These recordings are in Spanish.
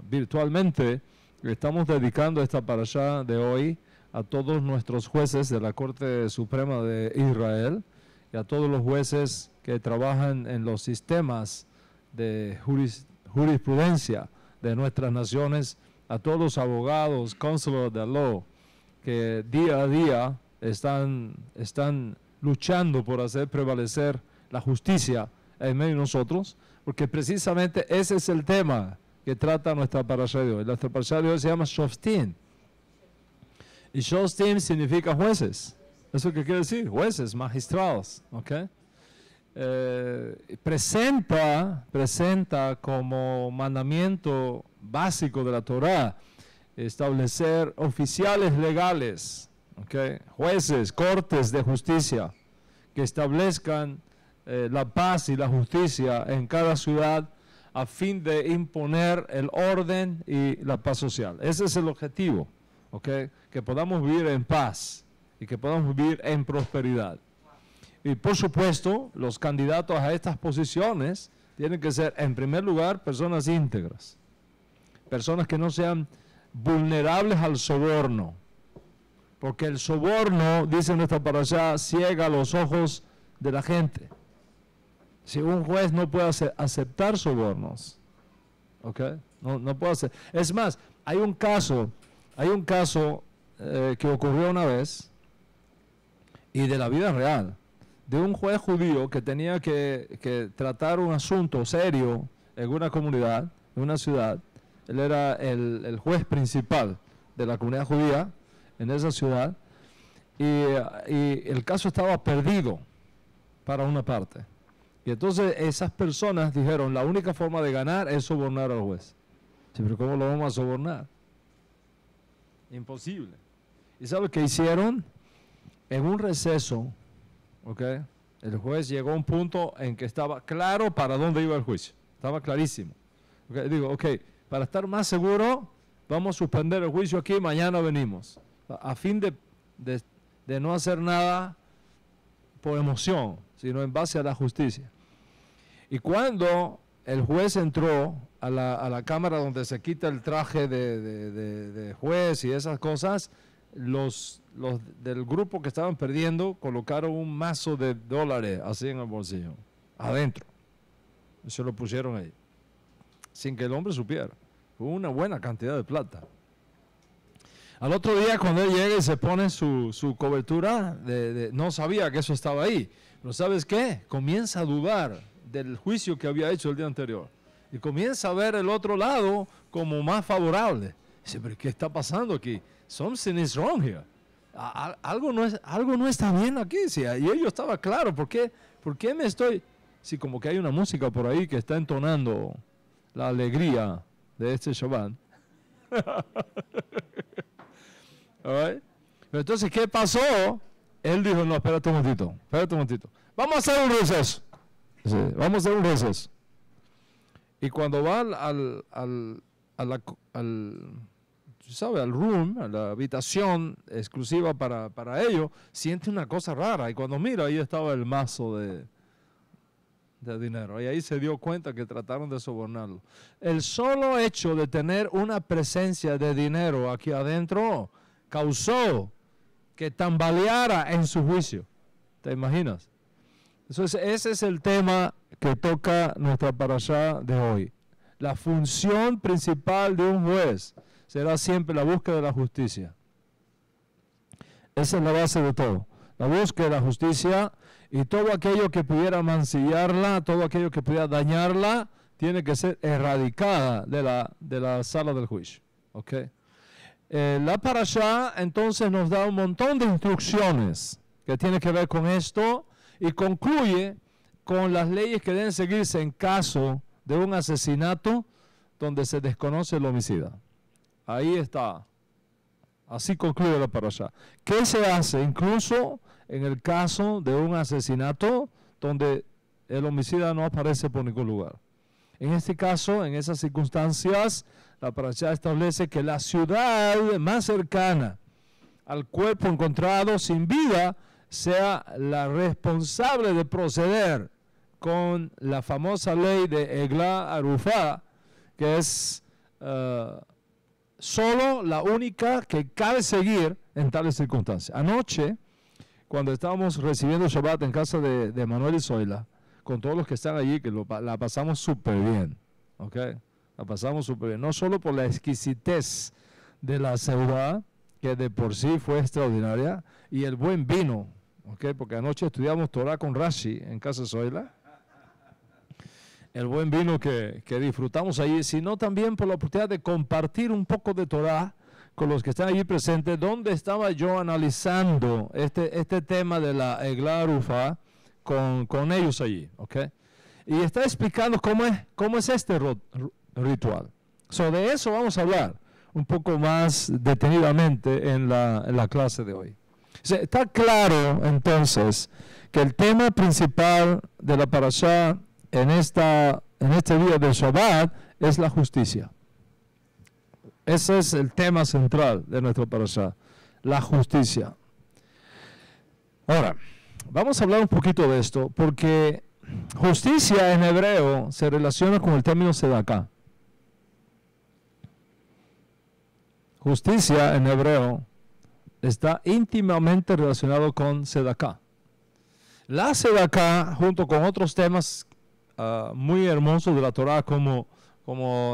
virtualmente, estamos dedicando esta parashá de hoy a todos nuestros jueces de la Corte Suprema de Israel y a todos los jueces que trabajan en los sistemas de jurisprudencia de nuestras naciones, a todos los abogados, counselors de law, que día a día están luchando por hacer prevalecer la justicia en medio de nosotros, porque precisamente ese es el tema que trata nuestra parashá de hoy. Nuestra parashá de hoy se llama Shoftim. Y Shoftim significa jueces. ¿Eso qué quiere decir? Jueces, magistrados. ¿Okay? Presenta como mandamiento básico de la Torá establecer oficiales legales, ¿okay? Jueces, cortes de justicia, que establezcan la paz y la justicia en cada ciudad a fin de imponer el orden y la paz social. Ese es el objetivo, ¿okay? Que podamos vivir en paz y que podamos vivir en prosperidad. Y por supuesto, los candidatos a estas posiciones tienen que ser, en primer lugar, personas íntegras, personas que no sean vulnerables al soborno, porque el soborno, dice nuestra parashá, ciega los ojos de la gente. Si un juez no puede aceptar sobornos, ¿okay? No puede hacer. Es más, hay un caso que ocurrió una vez, y de la vida real, de un juez judío que tenía que tratar un asunto serio en una comunidad, en una ciudad. Él era el juez principal de la comunidad judía en esa ciudad, y el caso estaba perdido para una parte. Y entonces esas personas dijeron, la única forma de ganar es sobornar al juez. Sí, pero ¿cómo lo vamos a sobornar? Imposible. ¿Y sabe qué hicieron? En un receso, ¿okay? El juez llegó a un punto en que estaba claro para dónde iba el juicio. Estaba clarísimo. ¿Okay? Digo, ok, para estar más seguro, vamos a suspender el juicio aquí, mañana venimos. A fin de no hacer nada por emoción, sino en base a la justicia. Y cuando el juez entró a la cámara donde se quita el traje de juez y esas cosas, los del grupo que estaban perdiendo colocaron un mazo de dólares así en el bolsillo, adentro. Y se lo pusieron ahí, sin que el hombre supiera. Fue una buena cantidad de plata. Al otro día, cuando él llega y se pone su cobertura, no sabía que eso estaba ahí. Pero ¿sabes qué? Comienza a dudar del juicio que había hecho el día anterior. Y comienza a ver el otro lado como más favorable. Dice, pero ¿qué está pasando aquí? Something is wrong here. Algo no está bien aquí. Sí, y ello estaba claro. ¿Por qué me estoy...? Sí, como que hay una música por ahí que está entonando la alegría de este Shabbat. Right. Pero entonces, ¿qué pasó? Él dijo, no, espérate un momentito. Vamos a hacer un receso. Sí, vamos a hacer un receso. Y cuando va al room, a la habitación exclusiva para ello, siente una cosa rara. Y cuando mira, ahí estaba el mazo de dinero. Y ahí se dio cuenta que trataron de sobornarlo. El solo hecho de tener una presencia de dinero aquí adentro causó que tambaleara en su juicio. ¿Te imaginas? Entonces, ese es el tema que toca nuestra parashá de hoy. La función principal de un juez será siempre la búsqueda de la justicia. Esa es la base de todo. La búsqueda de la justicia, y todo aquello que pudiera mancillarla, todo aquello que pudiera dañarla, tiene que ser erradicada de la sala del juicio. ¿Okay? La parashá entonces nos da un montón de instrucciones que tienen que ver con esto, y concluye con las leyes que deben seguirse en caso de un asesinato donde se desconoce el homicida. Ahí está. Así concluye la parashá. ¿Qué se hace incluso en el caso de un asesinato donde el homicida no aparece por ningún lugar? En este caso, en esas circunstancias, la parashá establece que la ciudad más cercana al cuerpo encontrado sin vida sea la responsable de proceder con la famosa ley de Eglah Arufá, que es solo la única que cabe seguir en tales circunstancias. Anoche, cuando estábamos recibiendo Shabbat en casa de Manuel y Zoila, con todos los que están allí, que la pasamos súper bien, ¿ok? La pasamos súper bien, no solo por la exquisitez de la seudá, que de por sí fue extraordinaria, y el buen vino, ¿ok? Porque anoche estudiamos Torah con Rashi en casa de Zoila, el buen vino que disfrutamos allí, sino también por la oportunidad de compartir un poco de Torah con los que están allí presentes, donde estaba yo analizando este tema de la Eglah Arufá con ellos allí, ¿ok? Y está explicando cómo es este ritual. De eso vamos a hablar un poco más detenidamente en la clase de hoy. Está claro, entonces, que el tema principal de la parashá en este día del Shabbat es la justicia. Ese es el tema central de nuestro parashá, la justicia. Ahora, vamos a hablar un poquito de esto, porque justicia en hebreo se relaciona con el término sedaká. Justicia en hebreo está íntimamente relacionado con sedaká. La sedaká, junto con otros temas muy hermosos de la Torah, como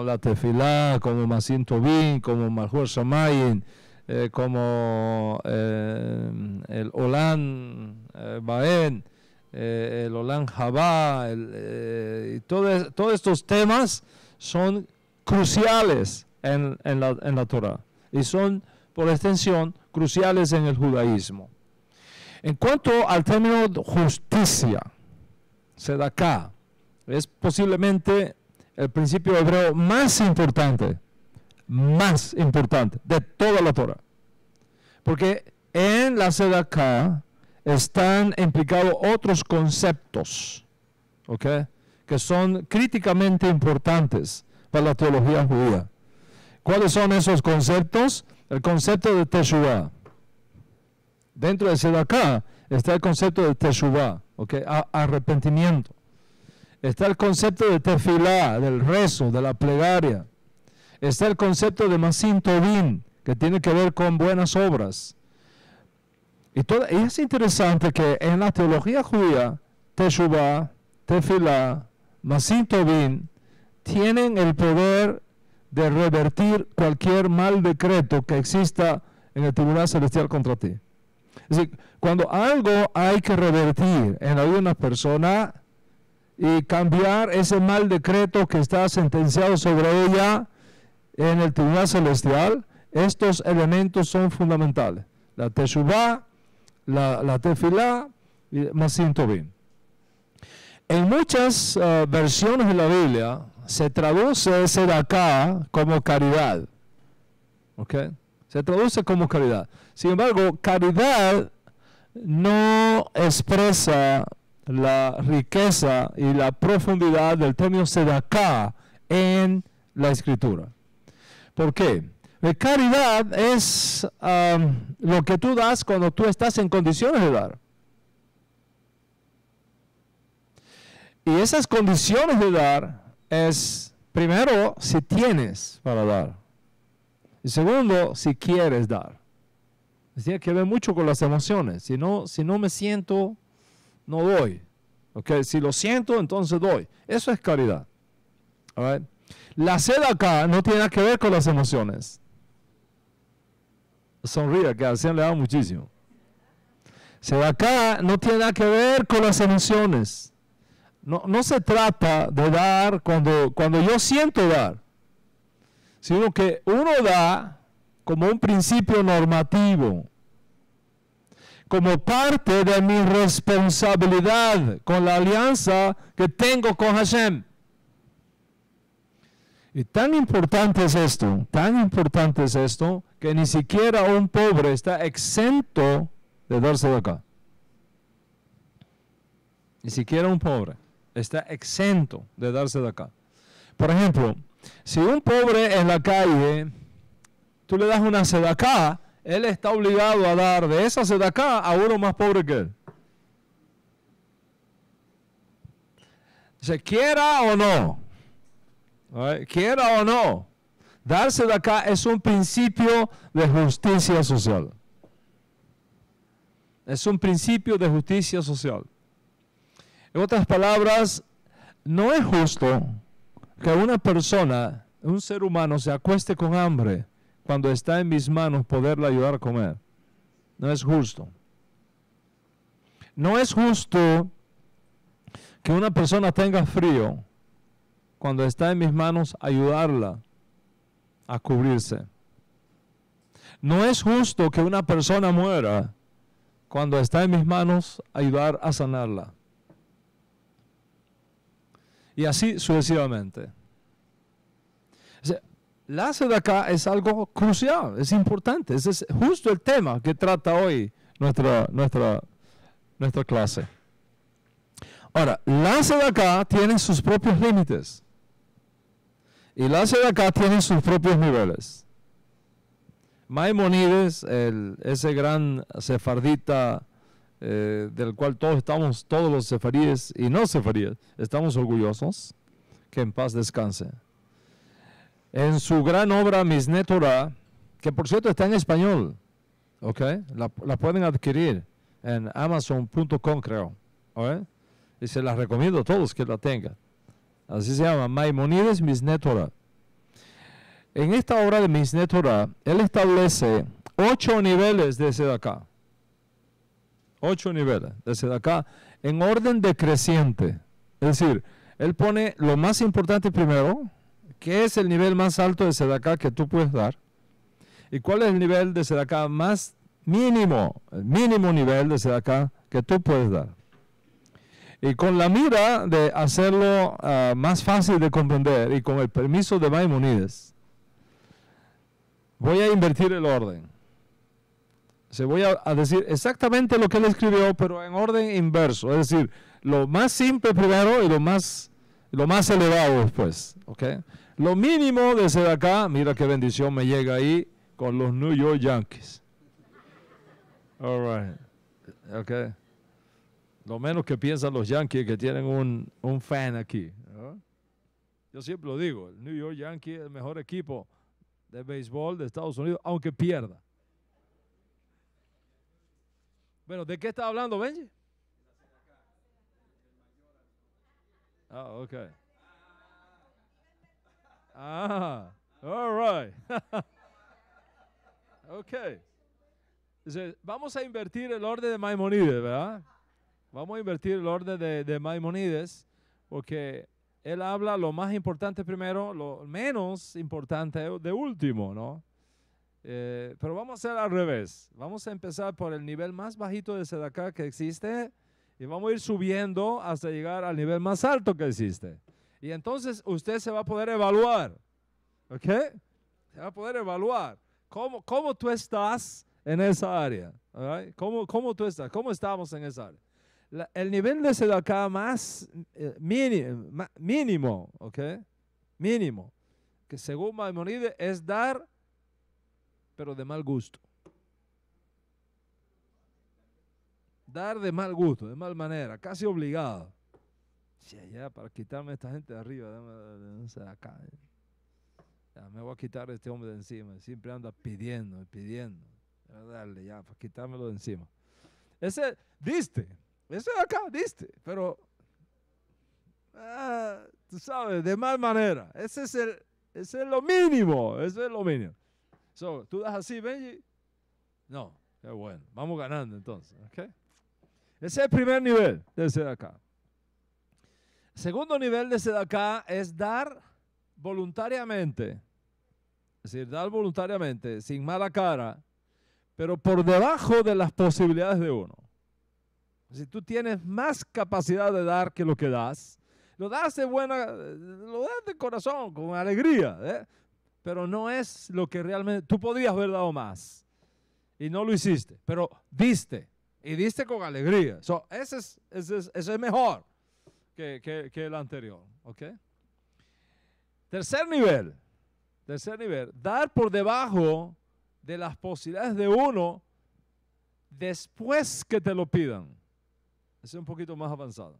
la tefilá, como Masin Tovim, como Malhut Shamayim, como el Olam Baen, el Olam Haba, y todos estos temas son cruciales en la Torah y son, por extensión, cruciales en el judaísmo. En cuanto al término justicia, sedaká, es posiblemente el principio hebreo más importante de toda la Torah. Porque en la sedaká están implicados otros conceptos, ¿ok?, que son críticamente importantes para la teología judía. ¿Cuáles son esos conceptos? El concepto de teshuvah. Dentro de sedaká está el concepto de teshuvah, ¿ok?, arrepentimiento. Está el concepto de tefilá, del rezo, de la plegaria. Está el concepto de Masin Tovim, que tiene que ver con buenas obras. Y es interesante que en la teología judía, teshuvah, tefilá, Masin Tovim, tienen el poder de revertir cualquier mal decreto que exista en el tribunal celestial contra ti. Es decir, cuando algo hay que revertir en la vida de una persona y cambiar ese mal decreto que está sentenciado sobre ella en el tribunal celestial, estos elementos son fundamentales. La teshuvah, la tefilá y Masin Tovim. En muchas versiones de la Biblia se traduce sedaká como caridad. ¿Ok? Se traduce como caridad. Sin embargo, caridad no expresa la riqueza y la profundidad del término sedaká en la Escritura. ¿Por qué? Caridad es lo que tú das cuando tú estás en condiciones de dar. Y esas condiciones de dar es, primero, si tienes para dar. Y segundo, si quieres dar. Tiene que ver mucho con las emociones. Si no me siento, no doy. Okay. Si lo siento, entonces doy. Eso es caridad. All right. La sedaká no tiene nada que ver con las emociones. Sonríe, que así le da muchísimo. Sedaká no tiene nada que ver con las emociones. No se trata de dar cuando yo siento dar, sino que uno da como un principio normativo, como parte de mi responsabilidad con la alianza que tengo con Hashem. Y tan importante es esto, que ni siquiera un pobre está exento de darse de acá. Ni siquiera un pobre está exento de darse de acá. Por ejemplo, si un pobre en la calle, tú le das una sedaká, él está obligado a dar de esa sedaká a uno más pobre que él. Se quiera o no, quiera o no, Darse de acá es un principio de justicia social. Es un principio de justicia social. En otras palabras, no es justo que una persona, un ser humano, se acueste con hambre cuando está en mis manos poderle ayudar a comer. No es justo. No es justo que una persona tenga frío cuando está en mis manos ayudarla a cubrirse. No es justo que una persona muera cuando está en mis manos ayudar a sanarla. Y así sucesivamente. O sea, la sedacá es algo crucial, es importante. Ese es justo el tema que trata hoy nuestra clase. Ahora, la sedacá tiene sus propios límites. Y la sedacá tiene sus propios niveles. Maimonides, ese gran sefardita del cual todos los sefaríes y no sefaríes, estamos orgullosos, que en paz descanse. En su gran obra Mishneh Torah, que por cierto está en español, ¿ok? La pueden adquirir en amazon.com, creo, ¿ok? Y se las recomiendo a todos que la tengan. Así se llama, Maimonides Mishneh Torah. En esta obra de Mishneh Torah, él establece 8 niveles de sedacá. 8 niveles de sedacá en orden decreciente. Es decir, él pone lo más importante primero, que es el nivel más alto de sedacá que tú puedes dar. ¿Y cuál es el nivel de sedacá más mínimo? El mínimo nivel de sedacá que tú puedes dar. Y con la mira de hacerlo más fácil de comprender y con el permiso de Maimonides, voy a invertir el orden. Se voy a decir exactamente lo que él escribió, pero en orden inverso. Es decir, lo más simple primero y lo más elevado después. ¿Okay? Lo mínimo de sedacá, mira qué bendición me llega ahí con los New York Yankees. All right. Okay. Lo menos que piensan los Yankees que tienen un fan aquí. ¿No? Yo siempre lo digo, el New York Yankees es el mejor equipo de béisbol de Estados Unidos, aunque pierda. Bueno, ¿de qué está hablando, Benji? Ah, ok. Ah, all right. Ok. Entonces, vamos a invertir el orden de Maimonides, ¿verdad? Vamos a invertir el orden de Maimonides, porque él habla lo más importante primero, lo menos importante de último, ¿no? Pero vamos a hacer al revés. Vamos a empezar por el nivel más bajito de sedacá que existe y vamos a ir subiendo hasta llegar al nivel más alto que existe. Y entonces usted se va a poder evaluar, ¿ok? Se va a poder evaluar cómo tú estás en esa área, ¿right? ¿Cómo tú estás? ¿Cómo estamos en esa área? El nivel de sedacá más mínimo, ¿ok? Mínimo, que según Maimonides es dar, pero de mal gusto. Dar de mal gusto, de mal manera, casi obligado. Ya, para quitarme a esta gente de arriba, de acá. Ya, me voy a quitar a este hombre de encima. Siempre anda pidiendo. Darle ya, para quitármelo de encima. Ese de acá, diste, pero tú sabes, de mal manera. Ese es lo mínimo, eso es lo mínimo. So, ¿tú das así, Benji? No, qué bueno. Vamos ganando entonces, ¿ok? Ese es el primer nivel de sedacá. El segundo nivel de sedacá es dar voluntariamente. Es decir, dar voluntariamente, sin mala cara, pero por debajo de las posibilidades de uno. Si tú tienes más capacidad de dar que lo que das, lo das de corazón, con alegría, ¿eh? Pero no es lo que realmente, tú podrías haber dado más y no lo hiciste, pero diste y diste con alegría. Ese es mejor que el anterior, ¿ok? Tercer nivel, dar por debajo de las posibilidades de uno después que te lo pidan. Ese es un poquito más avanzado.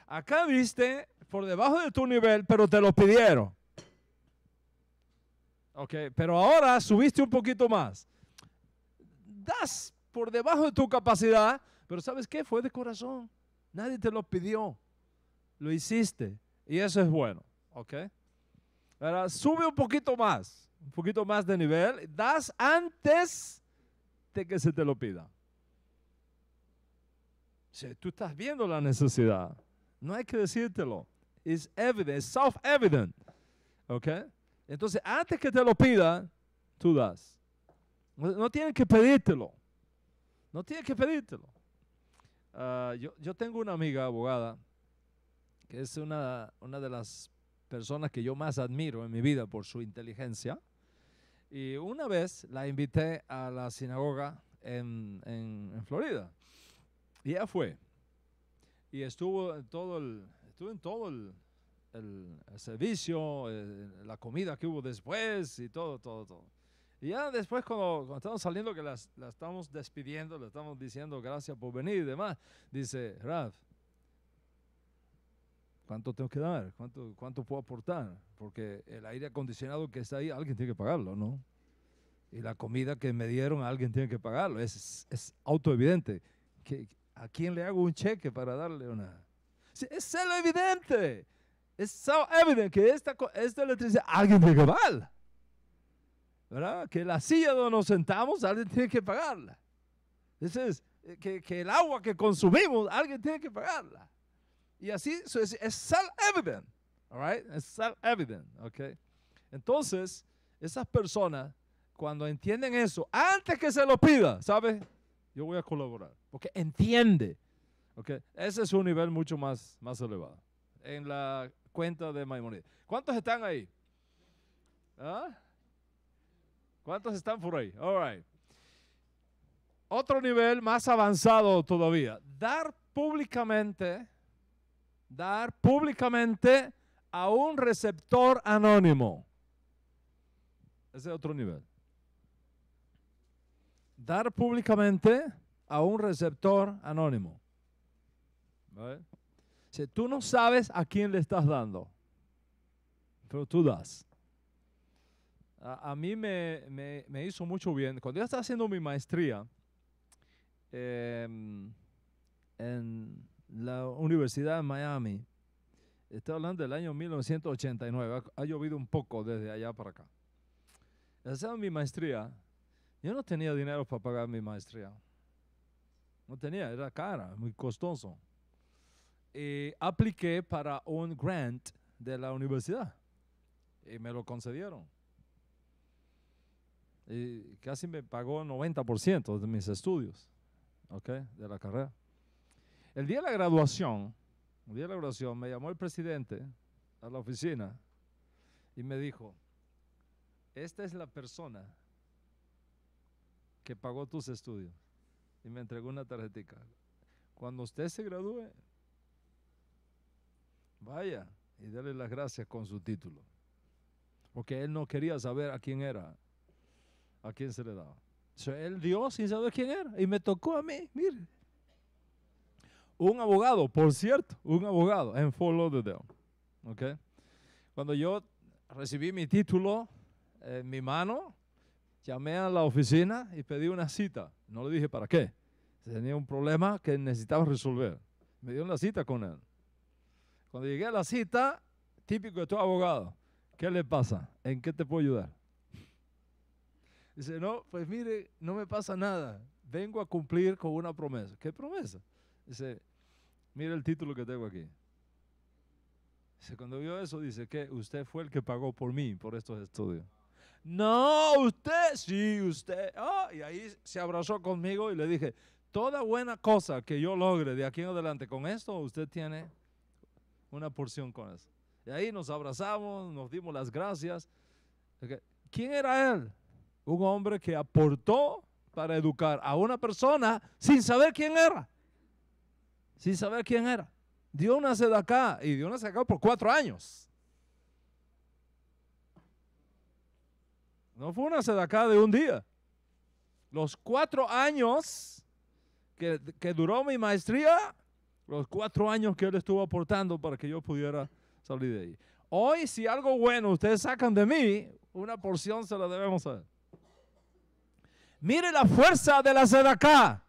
Acá diste por debajo de tu nivel, pero te lo pidieron. Ok, pero ahora subiste un poquito más. Das por debajo de tu capacidad, pero ¿sabes qué? Fue de corazón. Nadie te lo pidió. Lo hiciste. Y eso es bueno. Ok. Ahora sube un poquito más de nivel. Das antes de que se te lo pida. Si tú estás viendo la necesidad, no hay que decírtelo. Es evident, es self-evident. ¿Ok? Entonces, antes que te lo pida, tú das. No tienes que pedírtelo. No tienes que pedírtelo. Yo tengo una amiga abogada que es una de las personas que yo más admiro en mi vida por su inteligencia. Y una vez la invité a la sinagoga en Florida. Y ella fue. Y estuvo en todo el servicio, la comida que hubo después y todo. Y ya después cuando estamos saliendo, que la estamos despidiendo, le estamos diciendo gracias por venir y demás, dice, Raf, ¿cuánto tengo que dar? ¿Cuánto puedo aportar? Porque el aire acondicionado que está ahí, alguien tiene que pagarlo, ¿no? Y la comida que me dieron, alguien tiene que pagarlo. Es autoevidente. ¿A quién le hago un cheque para darle una? Sí, es evidente. Es so evident que esta electricidad alguien tiene que pagarla. ¿Verdad? Que la silla donde nos sentamos, alguien tiene que pagarla. Que el agua que consumimos, alguien tiene que pagarla. Y así es self-evident. All right? Es self-evident. Okay? Entonces, esas personas, cuando entienden eso, antes que se lo pida, ¿sabes? Yo voy a colaborar. Porque entiende. Okay? Ese es un nivel mucho más elevado. En la cuenta de Maimonides. ¿Cuántos están ahí? ¿Ah? ¿Cuántos están por ahí? All right. Otro nivel más avanzado todavía. Dar públicamente a un receptor anónimo. Ese es otro nivel. Dar públicamente a un receptor anónimo. ¿Vale? Si tú no sabes a quién le estás dando, pero tú das. A mí me hizo mucho bien. Cuando yo estaba haciendo mi maestría en la Universidad de Miami, estoy hablando del año 1989, ha llovido un poco desde allá para acá. Haciendo mi maestría, yo no tenía dinero para pagar mi maestría. No tenía, era cara, muy costoso. Y apliqué para un grant de la universidad y me lo concedieron. Y casi me pagó el 90% de mis estudios, ¿okay? De la carrera. El día de la graduación me llamó el presidente a la oficina y me dijo, esta es la persona que pagó tus estudios. Y me entregó una tarjetita. Cuando usted se gradúe, vaya y dele las gracias con su título. Porque él no quería saber a quién era, a quién se le daba. Él dio sin saber quién era y me tocó a mí, mire. Un abogado, por cierto, un abogado en Fort Lauderdale. ¿Okay? Cuando yo recibí mi título en mi mano, llamé a la oficina y pedí una cita. No le dije para qué. Tenía un problema que necesitaba resolver. Me dio una cita con él. Cuando llegué a la cita, típico de todo abogado, ¿qué le pasa? ¿En qué te puedo ayudar? Dice, no, pues mire, no me pasa nada. Vengo a cumplir con una promesa. ¿Qué promesa? Dice, mire el título que tengo aquí. Dice, cuando vio eso, dice que usted fue el que pagó por mí, por estos estudios. No, usted, sí, usted. Oh, y ahí se abrazó conmigo y le dije, toda buena cosa que yo logre de aquí en adelante con esto, usted tiene una porción con eso. Y ahí nos abrazamos, nos dimos las gracias. ¿Quién era él? Un hombre que aportó para educar a una persona sin saber quién era. Sin saber quién era. Dio una sedacá y dio una sedacá por 4 años. No fue una sedacá de un día. Los 4 años que duró mi maestría, los 4 años que él estuvo aportando para que yo pudiera salir de ahí. Hoy, si algo bueno ustedes sacan de mí, Una porción se la debemos a él. Mire la fuerza de la sedacá.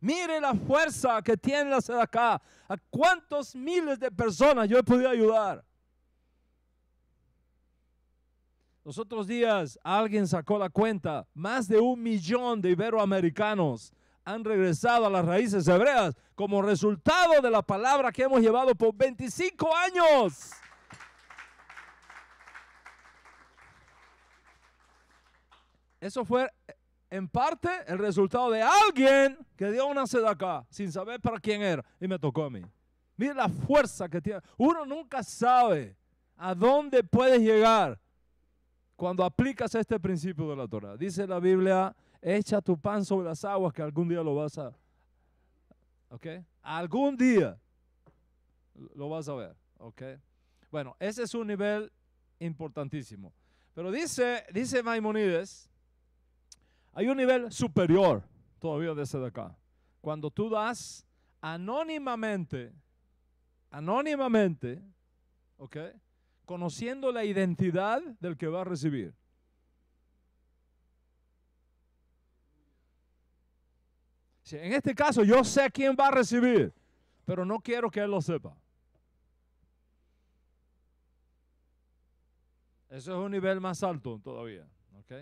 Mire la fuerza que tiene la sedacá. ¿A cuántos miles de personas yo he podido ayudar? Los otros días alguien sacó la cuenta. Más de 1 millón de iberoamericanos han regresado a las raíces hebreas como resultado de la palabra que hemos llevado por 25 años. Eso fue en parte el resultado de alguien que dio una sedacá sin saber para quién era y me tocó a mí. Mira la fuerza que tiene. Uno nunca sabe a dónde puedes llegar cuando aplicas este principio de la Torah. Dice la Biblia, echa tu pan sobre las aguas que algún día lo vas a... ¿Ok? Algún día lo vas a ver. ¿Ok? Bueno, ese es un nivel importantísimo. Pero dice Maimonides, hay un nivel superior todavía de ese de acá. Cuando tú das anónimamente, ¿ok? Conociendo la identidad del que va a recibir. Sí, en este caso yo sé quién va a recibir, pero no quiero que él lo sepa. Eso es un nivel más alto todavía. ¿Ok?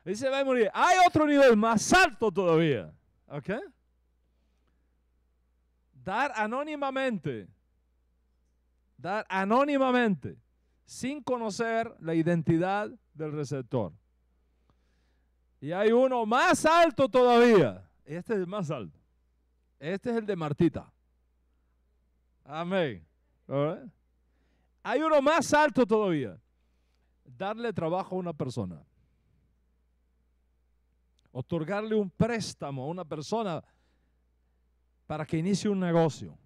Dice, va a morir. Hay otro nivel más alto todavía. ¿Ok? Dar anónimamente, sin conocer la identidad del receptor. Y hay uno más alto todavía. Este es el más alto. Este es el de Martita. Amén. ¿Right? Hay uno más alto todavía. Darle trabajo a una persona. Otorgarle un préstamo a una persona para que inicie un negocio.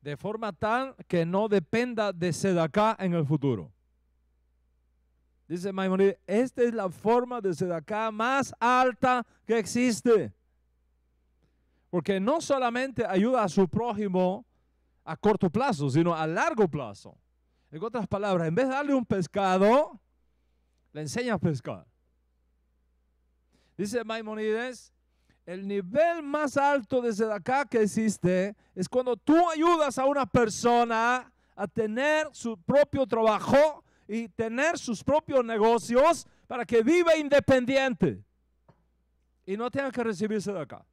De forma tal que no dependa de sedacá en el futuro. Dice Maimonides, esta es la forma de sedacá más alta que existe. Porque no solamente ayuda a su prójimo a corto plazo, sino a largo plazo. En otras palabras, en vez de darle un pescado, le enseña a pescar. Dice Maimonides, el nivel más alto de sedacá que existe es cuando tú ayudas a una persona a tener su propio trabajo y tener sus propios negocios para que viva independiente y no tenga que recibir sedacá.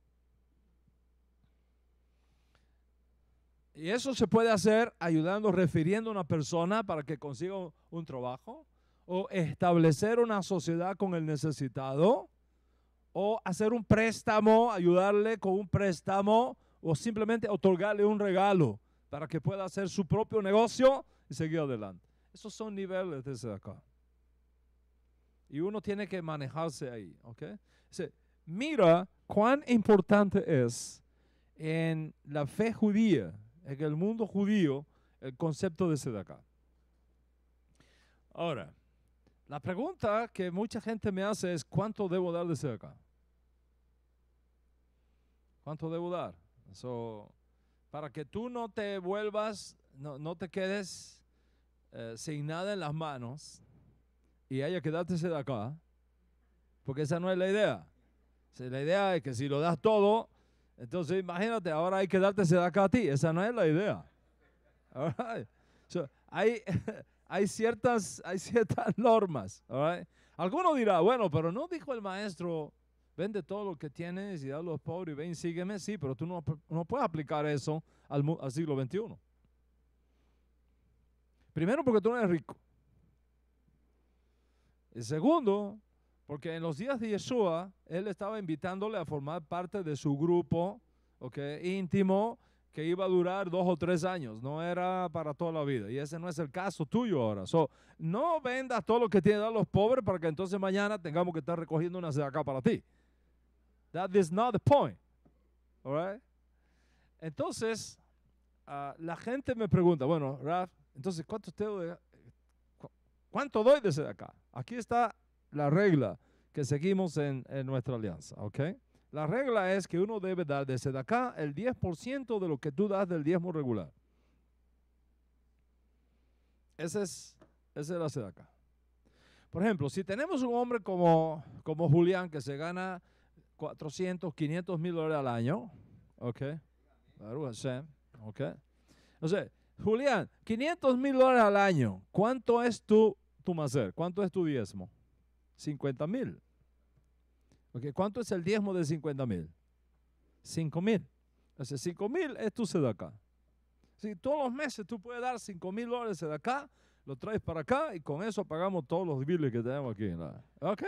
Y eso se puede hacer ayudando, refiriendo a una persona para que consiga un trabajo, o establecer una sociedad con el necesitado, o hacer un préstamo, ayudarle con un préstamo, o simplemente otorgarle un regalo para que pueda hacer su propio negocio y seguir adelante. Esos son niveles desde acá. Y uno tiene que manejarse ahí. ¿Okay? Mira cuán importante es en la fe judía, en el mundo judío, el concepto de sedacá. Ahora, la pregunta que mucha gente me hace es, ¿cuánto debo dar de sedacá? ¿Cuánto debo dar? Para que tú no te vuelvas, no te quedes sin nada en las manos y haya que darte sedacá, porque esa no es la idea. La idea es que si lo das todo, entonces imagínate, ahora hay que darte sedacá a ti. Esa no es la idea. Right. Hay ciertas normas. Right. Alguno dirá, bueno, pero no dijo el maestro, vende todo lo que tienes y da a los pobres y ven, sígueme. Sí, pero tú no puedes aplicar eso al siglo XXI. Primero, porque tú no eres rico. Y segundo, porque en los días de Yeshua, él estaba invitándole a formar parte de su grupo, íntimo, que iba a durar 2 o 3 años. No era para toda la vida. Y ese no es el caso tuyo ahora. No vendas todo lo que tienes a los pobres para que entonces mañana tengamos que estar recogiendo una sedacá para ti. That is not the point. All right? Entonces, la gente me pregunta, bueno, Raf, entonces, ¿cuánto doy de sedacá? Aquí está la regla que seguimos en nuestra alianza, ¿ok? La regla es que uno debe dar de sedacá el 10% de lo que tú das del diezmo regular. Esa es la sedaca. Por ejemplo, si tenemos un hombre como Julián que se gana 400, 500 mil dólares al año, ¿ok? Baruch Hashem, ¿ok? O sea, Julián, 500 mil dólares al año, ¿cuánto es tu maser? ¿Cuánto es tu diezmo? 50 mil. Okay. ¿Cuánto es el diezmo de 50 mil? 5 mil. O sea, 5 mil es tu sedaca. Si todos los meses tú puedes dar 5 mil dólares de acá, lo traes para acá y con eso pagamos todos los biles que tenemos aquí. ¿Ok?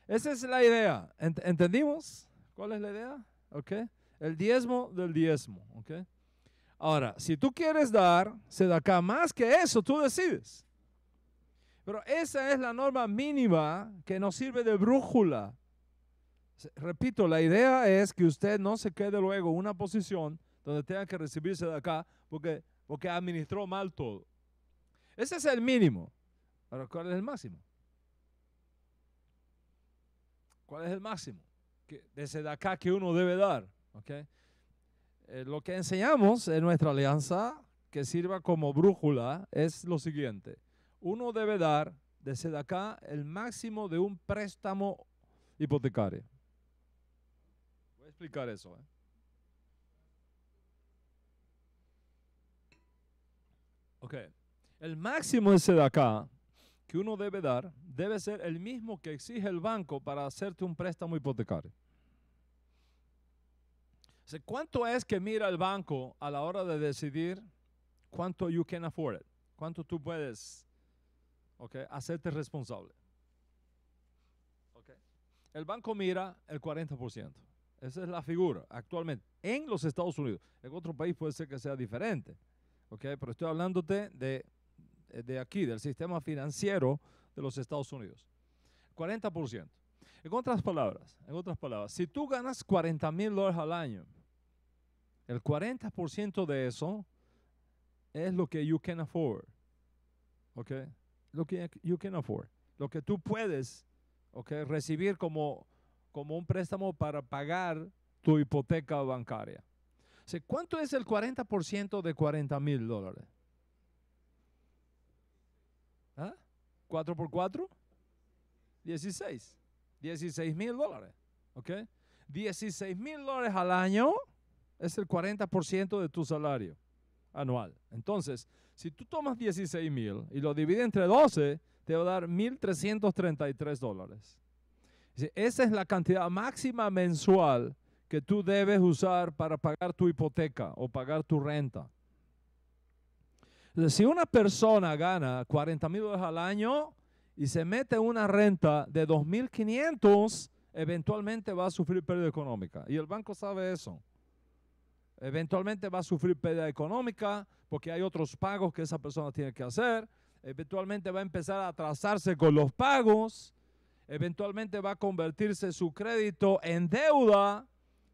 Esa es la idea. ¿Entendimos cuál es la idea? ¿Ok? El diezmo del diezmo. ¿Ok? Ahora, si tú quieres dar sedacá más que eso, tú decides. Pero esa es la norma mínima que nos sirve de brújula. Repito, la idea es que usted no se quede luego en una posición donde tenga que recibirse de acá porque administró mal todo. Ese es el mínimo. Ahora, ¿cuál es el máximo? ¿Cuál es el máximo de acá que uno debe dar? ¿Okay? Lo que enseñamos en nuestra alianza, que sirva como brújula, es lo siguiente. Uno debe dar desde acá el máximo de un préstamo hipotecario. Voy a explicar eso. Ok. El máximo de sedacá que uno debe dar debe ser el mismo que exige el banco para hacerte un préstamo hipotecario. O sea, ¿cuánto es que mira el banco a la hora de decidir cuánto you can afford it? ¿Cuánto tú puedes hacerte responsable? Okay. El banco mira el 40%. Esa es la figura actualmente en los Estados Unidos. En otro país puede ser que sea diferente. Okay, pero estoy hablándote de aquí, del sistema financiero de los Estados Unidos. 40%. En otras palabras, si tú ganas 40 mil dólares al año, el 40% de eso es lo que you can afford. ¿Ok? Lo que you can afford. Lo que tú puedes recibir como un préstamo para pagar tu hipoteca bancaria. O sea, ¿cuánto es el 40% de 40 mil dólares? ¿Ah? ¿4 por 4? 16. 16 mil dólares. ¿Ok? 16 mil dólares al año es el 40% de tu salario anual. Entonces, si tú tomas 16 mil y lo divides entre 12, te va a dar 1.333 dólares. Esa es la cantidad máxima mensual que tú debes usar para pagar tu hipoteca o pagar tu renta. Entonces, si una persona gana 40 mil dólares al año y se mete en una renta de 2.500, eventualmente va a sufrir pérdida económica. Y el banco sabe eso. Eventualmente va a sufrir pérdida económica porque hay otros pagos que esa persona tiene que hacer. Eventualmente va a empezar a atrasarse con los pagos. Eventualmente va a convertirse su crédito en deuda.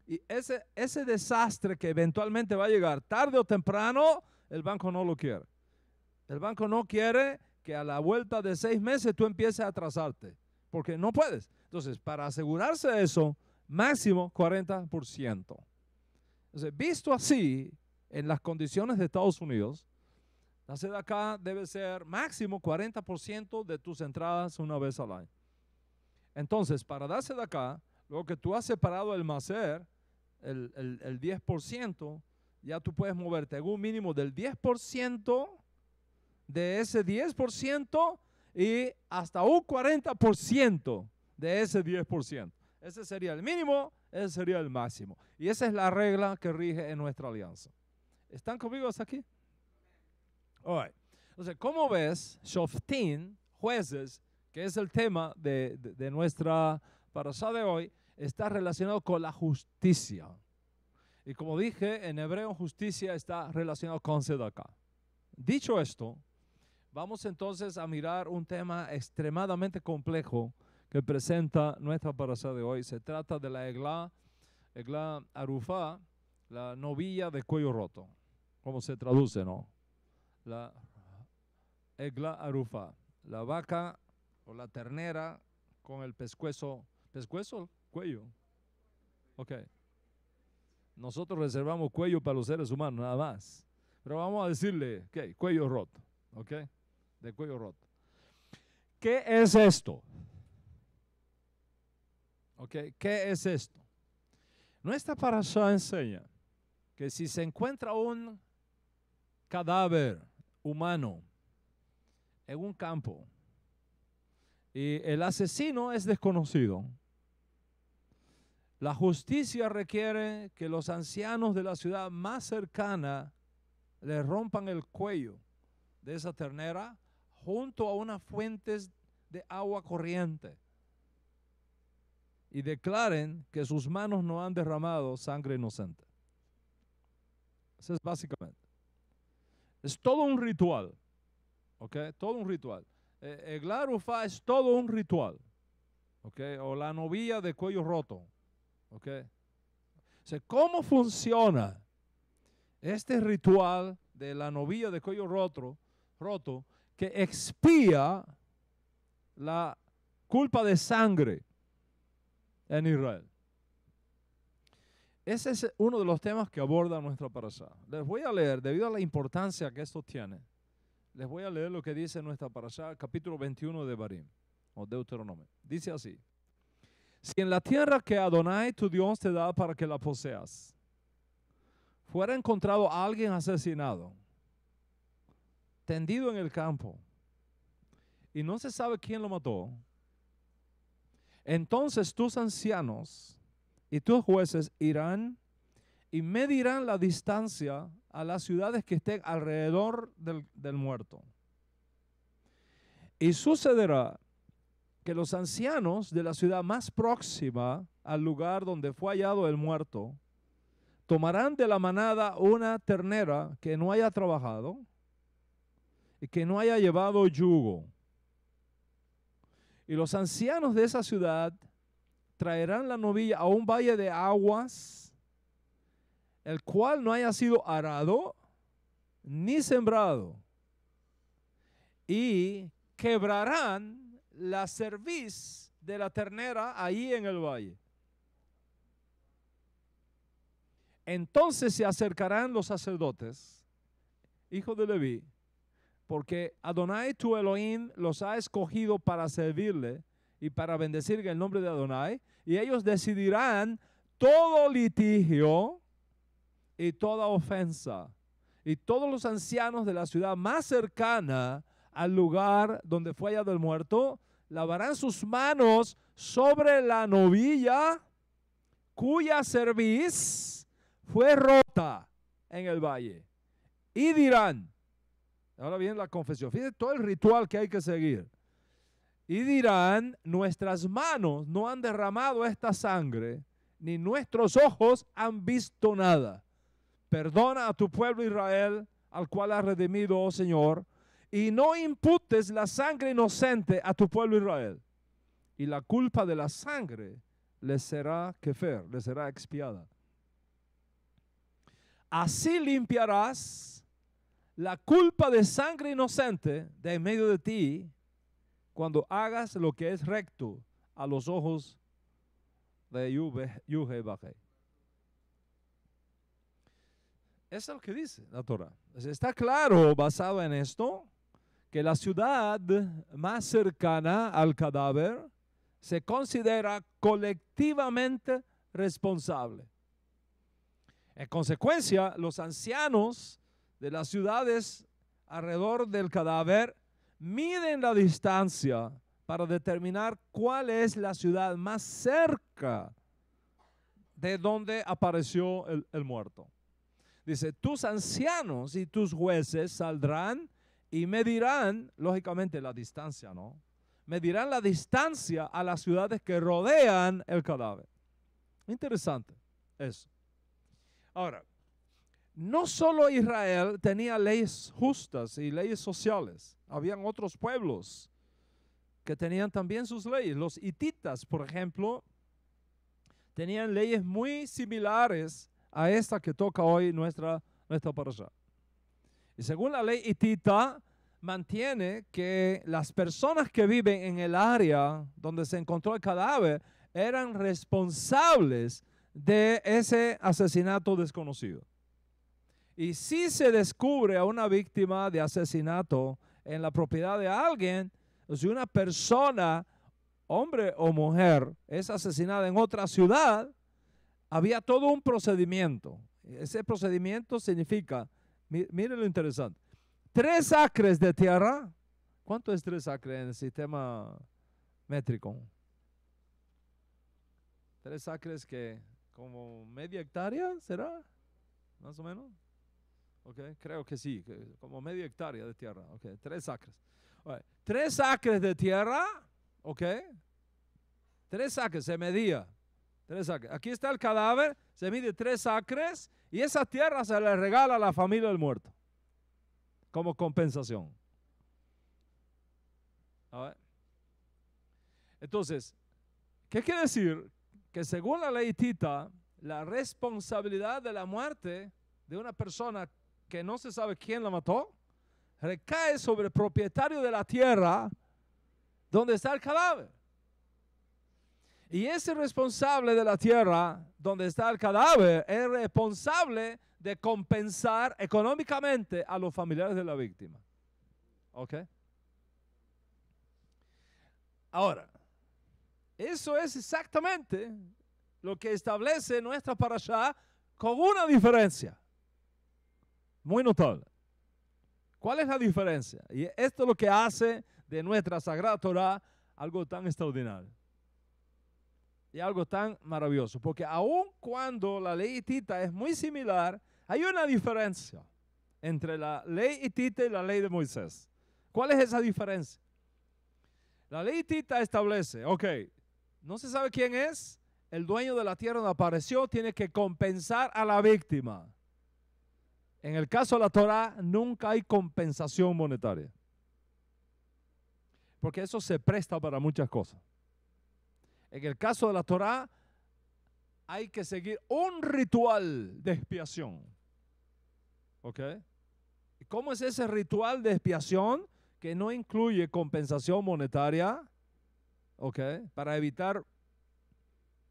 Y ese desastre que eventualmente va a llegar tarde o temprano, el banco no lo quiere. El banco no quiere que a la vuelta de 6 meses tú empieces a atrasarte, porque no puedes. Entonces, para asegurarse de eso, máximo 40%. Entonces, visto así, en las condiciones de Estados Unidos, la sedacá debe ser máximo 40% de tus entradas una vez al año. Entonces, para dar sedacá, luego que tú has separado el maser, el 10%, ya tú puedes moverte en un mínimo del 10% de ese 10% y hasta un 40% de ese 10%. Ese sería el mínimo, ese sería el máximo. Y esa es la regla que rige en nuestra alianza. ¿Están conmigo hasta aquí? All right. Entonces, ¿cómo ves, Shoftim, jueces, que es el tema de nuestra parashá de hoy, está relacionado con la justicia? Y como dije, en hebreo justicia está relacionado con sedacá. Dicho esto, vamos entonces a mirar un tema extremadamente complejo que presenta nuestra parashá de hoy. Se trata de la Egla Arufá, la novilla de cuello roto. ¿Cómo se traduce, no? La Egla Arufá, la vaca o la ternera con el pescuezo. ¿Pescuezo? Cuello. Ok. Nosotros reservamos cuello para los seres humanos, nada más. Pero vamos a decirle, ¿qué? Cuello roto, ¿ok? De cuello roto. ¿Qué es esto? ¿Ok? ¿Qué es esto? Nuestra parashá enseña que si se encuentra un cadáver humano en un campo y el asesino es desconocido, la justicia requiere que los ancianos de la ciudad más cercana le rompan el cuello de esa ternera junto a unas fuentes de agua corriente y declaren que sus manos no han derramado sangre inocente. Eso es básicamente. Es todo un ritual, ¿ok? Todo un ritual. El Larufá es todo un ritual, ¿ok? O la novilla de cuello roto, ¿ok? O sea, ¿cómo funciona este ritual de la novilla de cuello roto que expía la culpa de sangre en Israel? Ese es uno de los temas que aborda nuestra parashá. Les voy a leer, debido a la importancia que esto tiene, les voy a leer lo que dice nuestra parashá, capítulo 21 de Barim, o Deuteronomio. Dice así: si en la tierra que Adonai tu Dios te da para que la poseas, fuera encontrado alguien asesinado, tendido en el campo, y no se sabe quién lo mató, entonces tus ancianos y tus jueces irán y medirán la distancia a las ciudades que estén alrededor del muerto. Y sucederá que los ancianos de la ciudad más próxima al lugar donde fue hallado el muerto tomarán de la manada una ternera que no haya trabajado y que no haya llevado yugo. Y los ancianos de esa ciudad traerán la novilla a un valle de aguas, el cual no haya sido arado ni sembrado, y quebrarán la cerviz de la ternera ahí en el valle. Entonces se acercarán los sacerdotes, hijos de Leví, porque Adonai tu Elohim los ha escogido para servirle y para bendecir en el nombre de Adonai, y ellos decidirán todo litigio y toda ofensa. Y todos los ancianos de la ciudad más cercana al lugar donde fue hallado el muerto lavarán sus manos sobre la novilla cuya cerviz fue rota en el valle, y dirán, ahora viene la confesión, fíjense todo el ritual que hay que seguir, y dirán: nuestras manos no han derramado esta sangre, ni nuestros ojos han visto nada. Perdona a tu pueblo Israel, al cual has redimido, oh Señor, y no imputes la sangre inocente a tu pueblo Israel. Y la culpa de la sangre les será kefer, les será expiada. Así limpiarás la culpa de sangre inocente de en medio de ti cuando hagas lo que es recto a los ojos de Yuhe-Bajé. Eso es lo que dice la Torah. Está claro, basado en esto, que la ciudad más cercana al cadáver se considera colectivamente responsable. En consecuencia, los ancianos de las ciudades alrededor del cadáver miden la distancia para determinar cuál es la ciudad más cerca de donde apareció el muerto. Dice: tus ancianos y tus jueces saldrán y medirán, lógicamente, la distancia, ¿no? Medirán la distancia a las ciudades que rodean el cadáver. Interesante eso. Ahora, no solo Israel tenía leyes justas y leyes sociales, habían otros pueblos que tenían también sus leyes. Los hititas, por ejemplo, tenían leyes muy similares a esta que toca hoy nuestra parashá. Y según la ley hitita, mantiene que las personas que viven en el área donde se encontró el cadáver eran responsables de ese asesinato desconocido. Y si se descubre a una víctima de asesinato en la propiedad de alguien, o si una persona, hombre o mujer, es asesinada en otra ciudad, había todo un procedimiento. Ese procedimiento significa, mire lo interesante, 3 acres de tierra. ¿Cuánto es 3 acres en el sistema métrico? 3 acres que como media hectárea, ¿será? Más o menos. Okay, creo que sí, como media hectárea de tierra. Okay, 3 acres. Okay, 3 acres de tierra, ok. 3 acres se medía. 3 acres. Aquí está el cadáver, se mide 3 acres y esa tierra se le regala a la familia del muerto como compensación. A ver. Entonces, ¿qué quiere decir? Que según la ley hitita, la responsabilidad de la muerte de una persona que no se sabe quién la mató, recae sobre el propietario de la tierra donde está el cadáver. Y ese responsable de la tierra donde está el cadáver es responsable de compensar económicamente a los familiares de la víctima. ¿Ok? Ahora, eso es exactamente lo que establece nuestra parashá con una diferencia muy notable. ¿Cuál es la diferencia? Y esto es lo que hace de nuestra Sagrada Torah algo tan extraordinario y algo tan maravilloso. Porque aun cuando la ley hitita es muy similar, hay una diferencia entre la ley hitita y la ley de Moisés. ¿Cuál es esa diferencia? La ley hitita establece, ok, no se sabe quién es, el dueño de la tierra donde apareció tiene que compensar a la víctima. En el caso de la Torah nunca hay compensación monetaria, porque eso se presta para muchas cosas. En el caso de la Torah hay que seguir un ritual de expiación. ¿Ok? ¿Y cómo es ese ritual de expiación que no incluye compensación monetaria? ¿Ok? Para evitar,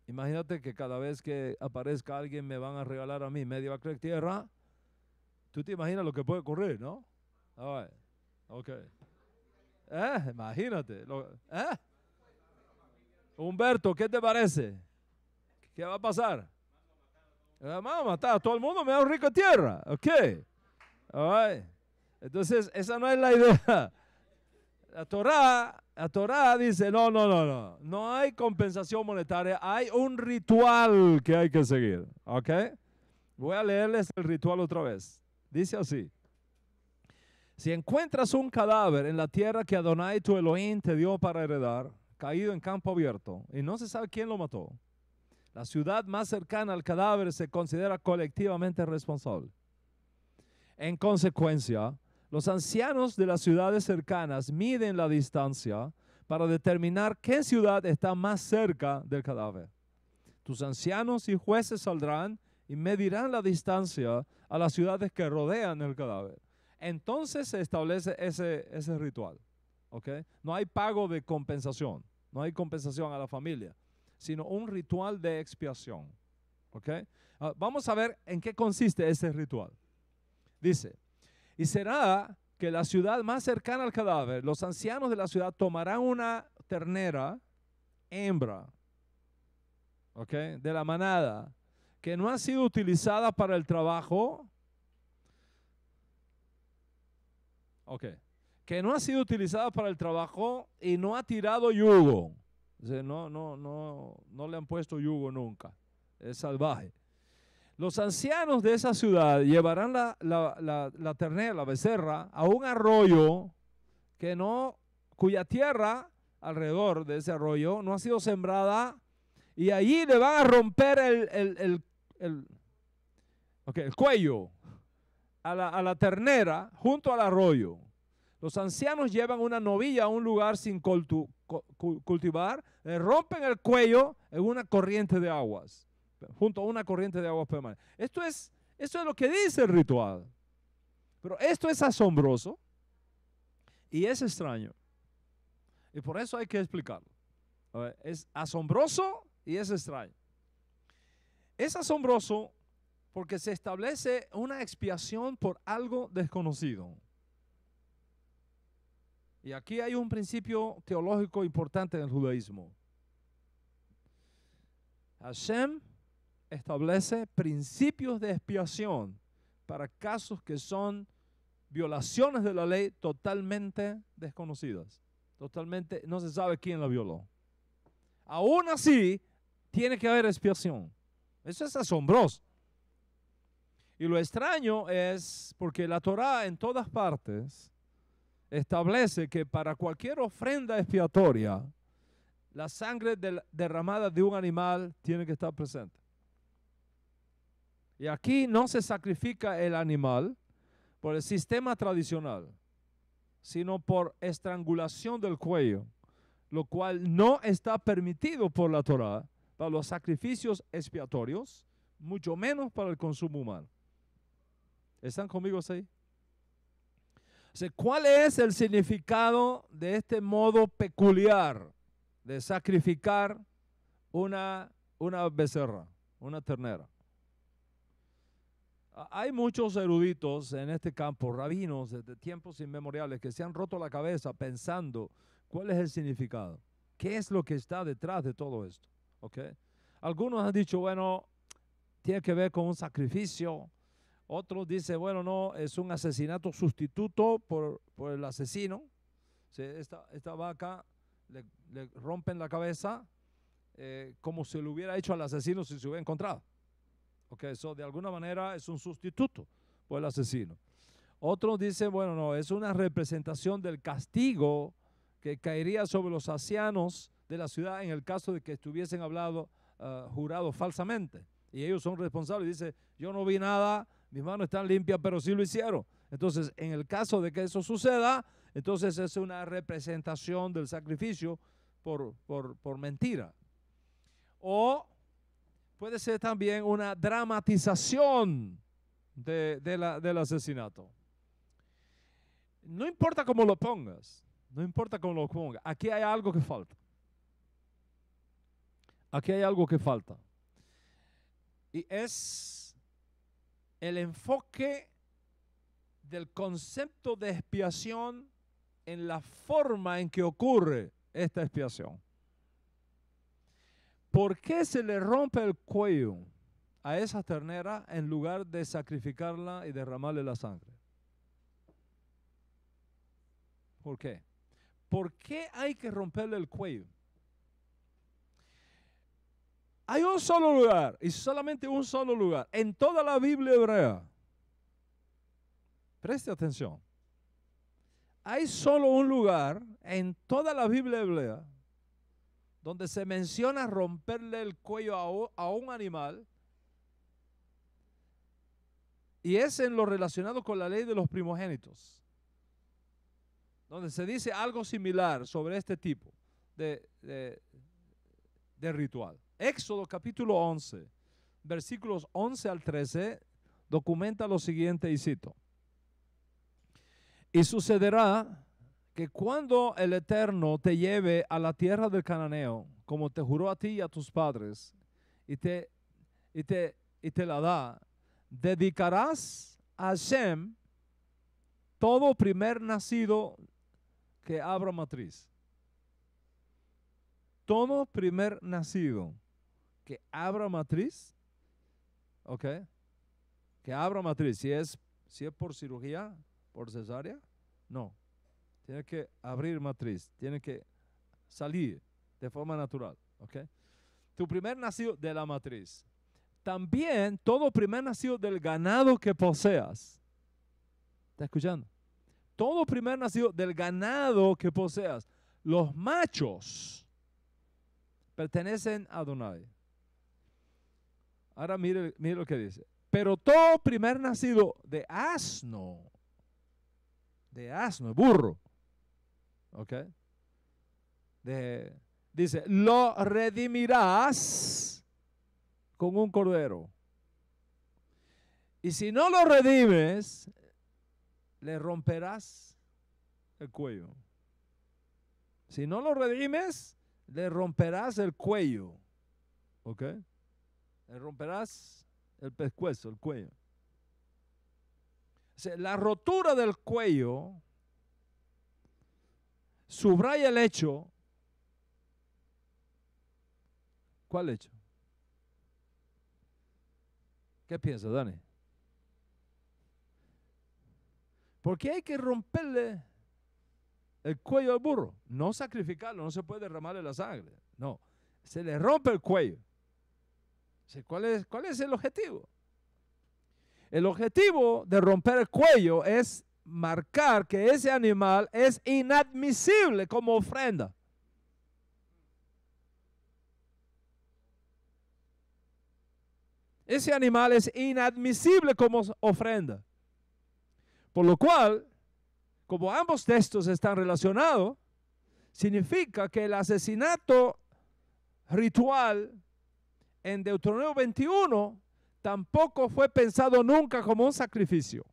imagínate que cada vez que aparezca alguien me van a regalar a mí medio acre de tierra. Tú te imaginas lo que puede ocurrir, ¿no? All right. Ok. Imagínate. Humberto, ¿qué te parece? ¿Qué va a pasar? Vamos a matar a todo el mundo, me da un rico de tierra. Ok. All right. Entonces, esa no es la idea. La Torah dice, no hay compensación monetaria, hay un ritual que hay que seguir. ¿Ok? Voy a leerles el ritual otra vez. Dice así: si encuentras un cadáver en la tierra que Adonai tu Elohim te dio para heredar, caído en campo abierto, y no se sabe quién lo mató, la ciudad más cercana al cadáver se considera colectivamente responsable. En consecuencia, los ancianos de las ciudades cercanas miden la distancia para determinar qué ciudad está más cerca del cadáver. Tus ancianos y jueces saldrán y medirán la distancia a las ciudades que rodean el cadáver. Entonces se establece ese ritual. ¿Okay? No hay pago de compensación, no hay compensación a la familia, sino un ritual de expiación. ¿Okay? Vamos a ver en qué consiste ese ritual. Dice, y será que la ciudad más cercana al cadáver, los ancianos de la ciudad tomarán una ternera hembra, ¿okay?, de la manada, que no ha sido utilizada para el trabajo, que no ha sido utilizada para el trabajo y no ha tirado yugo. O sea, no le han puesto yugo nunca, es salvaje. Los ancianos de esa ciudad llevarán la ternera, la becerra, a un arroyo cuya tierra alrededor de ese arroyo no ha sido sembrada, y allí le van a romper el cuello a la ternera junto al arroyo. Los ancianos llevan una novilla a un lugar sin cultivar, le rompen el cuello en una corriente de aguas, junto a una corriente de aguas permanente. Esto es lo que dice el ritual. Pero esto es asombroso y es extraño. Y por eso hay que explicarlo. Es asombroso y es extraño. Es asombroso Porque se establece una expiación por algo desconocido. Y aquí hay un principio teológico importante en el judaísmo. Hashem establece principios de expiación para casos que son violaciones de la ley totalmente desconocidas. Totalmente, no se sabe quién la violó. Aún así, tiene que haber expiación. Eso es asombroso. Y lo extraño es porque la Torá en todas partes establece que para cualquier ofrenda expiatoria, la sangre derramada de un animal tiene que estar presente. Y aquí no se sacrifica el animal por el sistema tradicional, sino por estrangulación del cuello, lo cual no está permitido por la Torá para los sacrificios expiatorios, mucho menos para el consumo humano. ¿Están conmigo ahí? O sea, ¿cuál es el significado de este modo peculiar de sacrificar una becerra, una ternera? Hay muchos eruditos en este campo, rabinos desde tiempos inmemoriales, que se han roto la cabeza pensando cuál es el significado, qué es lo que está detrás de todo esto. ¿Okay? Algunos han dicho, bueno, tiene que ver con un sacrificio. Otros dicen, bueno, no, es un asesinato sustituto por el asesino. Sí, esta vaca le rompen la cabeza como si lo hubiera hecho al asesino si se hubiera encontrado. Ok, eso de alguna manera es un sustituto por el asesino. Otros dicen, bueno, no, es una representación del castigo que caería sobre los ancianos de la ciudad en el caso de que estuviesen jurado falsamente. Y ellos son responsables. Dice, yo no vi nada, mis manos están limpias, pero sí lo hicieron. Entonces, en el caso de que eso suceda, entonces es una representación del sacrificio por mentira. O puede ser también una dramatización del asesinato. No importa cómo lo pongas, no importa cómo lo pongas, aquí hay algo que falta. Aquí hay algo que falta. Y es el enfoque del concepto de expiación en la forma en que ocurre esta expiación. ¿Por qué se le rompe el cuello a esa ternera en lugar de sacrificarla y derramarle la sangre? ¿Por qué? ¿Por qué hay que romperle el cuello? Hay un solo lugar, y solamente un solo lugar, en toda la Biblia hebrea. Preste atención. Hay solo un lugar en toda la Biblia hebrea donde se menciona romperle el cuello a un animal, y es en lo relacionado con la ley de los primogénitos, donde se dice algo similar sobre este tipo de ritual. Éxodo capítulo 11, versículos 11 al 13, documenta lo siguiente y cito. Y sucederá que cuando el Eterno te lleve a la tierra del cananeo, como te juró a ti y a tus padres, y te la da, dedicarás a Hashem todo primer nacido que abra matriz. Todo primer nacido que abra matriz, ¿ok? Que abra matriz, si es por cirugía, por cesárea, no. Tiene que abrir matriz, tiene que salir de forma natural, ¿ok? Tu primer nacido de la matriz. También todo primer nacido del ganado que poseas. ¿Está escuchando? Todo primer nacido del ganado que poseas. Los machos pertenecen a Adonai. Ahora mire lo que dice. Pero todo primer nacido de asno, burro, ¿ok? Dice, lo redimirás con un cordero. Y si no lo redimes, le romperás el cuello. Si no lo redimes, le romperás el cuello. ¿Ok? Le romperás el pescuezo, el cuello. O sea, la rotura del cuello subraya el hecho. ¿Cuál hecho? ¿Qué piensas, Dani? ¿Por qué hay que romperle el cuello al burro? No sacrificarlo, no se puede derramarle la sangre. No, se le rompe el cuello. ¿Cuál es el objetivo? El objetivo de romper el cuello es marcar que ese animal es inadmisible como ofrenda. Ese animal es inadmisible como ofrenda. Por lo cual, como ambos textos están relacionados, significa que el asesinato ritual en Deuteronomio 21 tampoco fue pensado nunca como un sacrificio.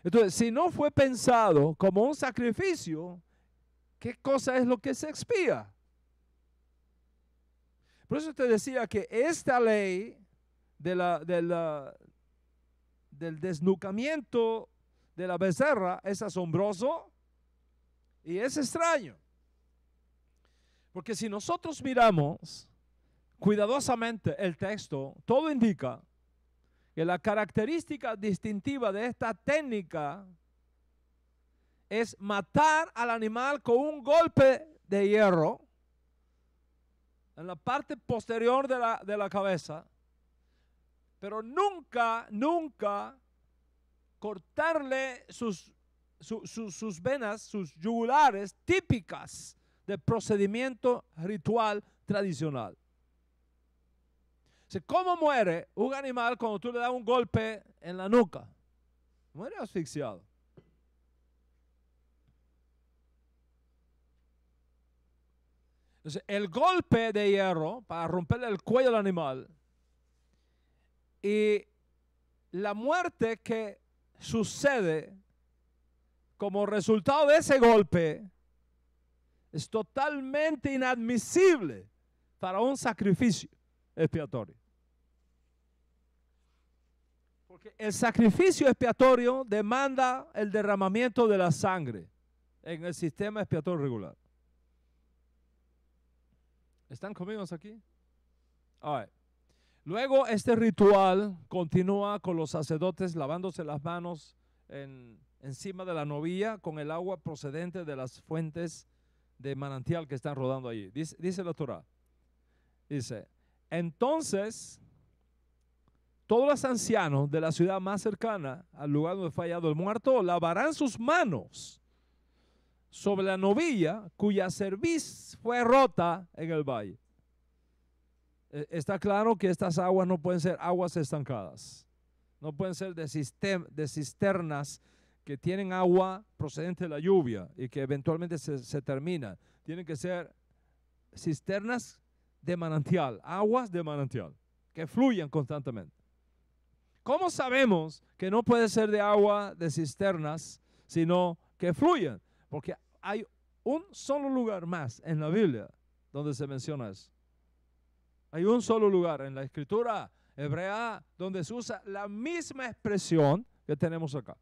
Entonces, si no fue pensado como un sacrificio, ¿qué cosa es lo que se expía? Por eso te decía que esta ley del desnucamiento de la becerra es asombroso y es extraño. Porque si nosotros miramos cuidadosamente el texto, todo indica que la característica distintiva de esta técnica es matar al animal con un golpe de hierro en la parte posterior de la cabeza, pero nunca cortarle sus venas, sus yugulares típicas del procedimiento ritual tradicional. ¿Cómo muere un animal cuando tú le das un golpe en la nuca? Muere asfixiado. Entonces, el golpe de hierro para romperle el cuello al animal y la muerte que sucede como resultado de ese golpe es totalmente inadmisible para un sacrificio expiatorio. Porque el sacrificio expiatorio demanda el derramamiento de la sangre en el sistema expiatorio regular. ¿Están conmigo aquí? All right. Luego este ritual continúa con los sacerdotes lavándose las manos encima de la novilla con el agua procedente de las fuentes de manantial que están rodando allí. Dice la Torah. Dice, entonces todos los ancianos de la ciudad más cercana al lugar donde fue hallado el muerto lavarán sus manos sobre la novilla cuya cerviz fue rota en el valle. Está claro que estas aguas no pueden ser aguas estancadas. No pueden ser de cisternas que tienen agua procedente de la lluvia y que eventualmente se termina. Tienen que ser cisternas de manantial, aguas de manantial, que fluyan constantemente. ¿Cómo sabemos que no puede ser de agua de cisternas, sino que fluyan? Porque hay un solo lugar más en la Biblia donde se menciona eso. Hay un solo lugar en la escritura hebrea donde se usa la misma expresión que tenemos acá.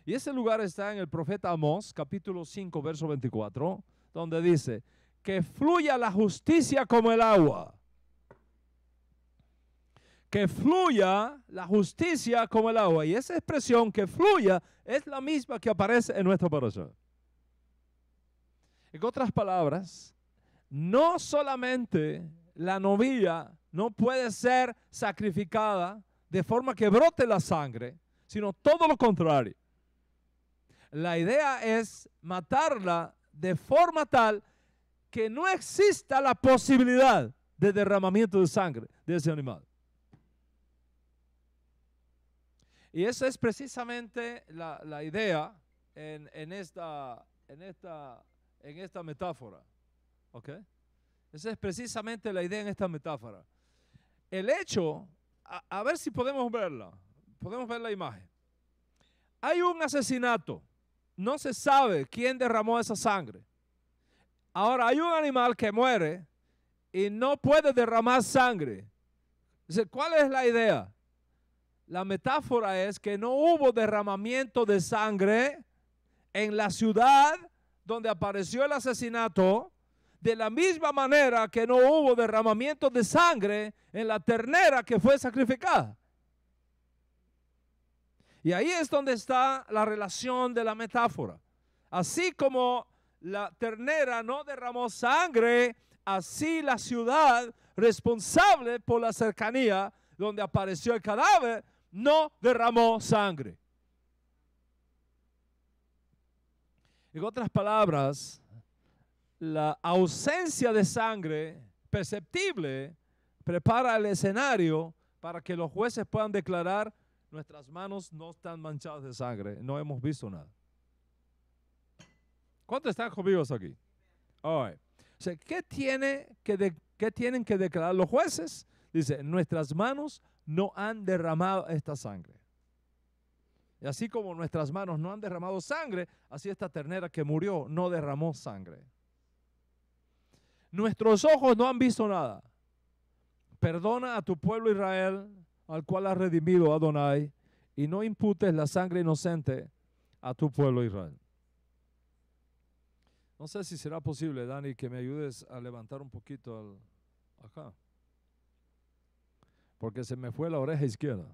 Y ese lugar está en el profeta Amós, capítulo 5, verso 24, donde dice, que fluya la justicia como el agua. Que fluya la justicia como el agua. Y esa expresión que fluya es la misma que aparece en nuestra parasha. En otras palabras, no solamente la novilla no puede ser sacrificada de forma que brote la sangre, sino todo lo contrario. La idea es matarla de forma tal que no exista la posibilidad de derramamiento de sangre de ese animal. Y esa es precisamente la idea en esta metáfora. ¿Ok? Esa es precisamente la idea en esta metáfora. El hecho, a ver si podemos verla. Podemos ver la imagen. Hay un asesinato. No se sabe quién derramó esa sangre. Ahora hay un animal que muere y no puede derramar sangre. Dice, ¿cuál es la idea? La metáfora es que no hubo derramamiento de sangre en la ciudad donde apareció el asesinato, de la misma manera que no hubo derramamiento de sangre en la ternera que fue sacrificada. Y ahí es donde está la relación de la metáfora. Así como la ternera no derramó sangre, así la ciudad responsable por la cercanía donde apareció el cadáver no derramó sangre. En otras palabras, la ausencia de sangre perceptible prepara el escenario para que los jueces puedan declarar: nuestras manos no están manchadas de sangre, no hemos visto nada. ¿Cuántos están conmigo aquí? All right. O sea, ¿qué tienen que declarar los jueces? Dice, nuestras manos no han derramado esta sangre. Y así como nuestras manos no han derramado sangre, así esta ternera que murió no derramó sangre. Nuestros ojos no han visto nada. Perdona a tu pueblo Israel, al cual has redimido Adonai, y no imputes la sangre inocente a tu pueblo Israel. No sé si será posible, Dani, que me ayudes a levantar un poquito acá. Porque se me fue la oreja izquierda.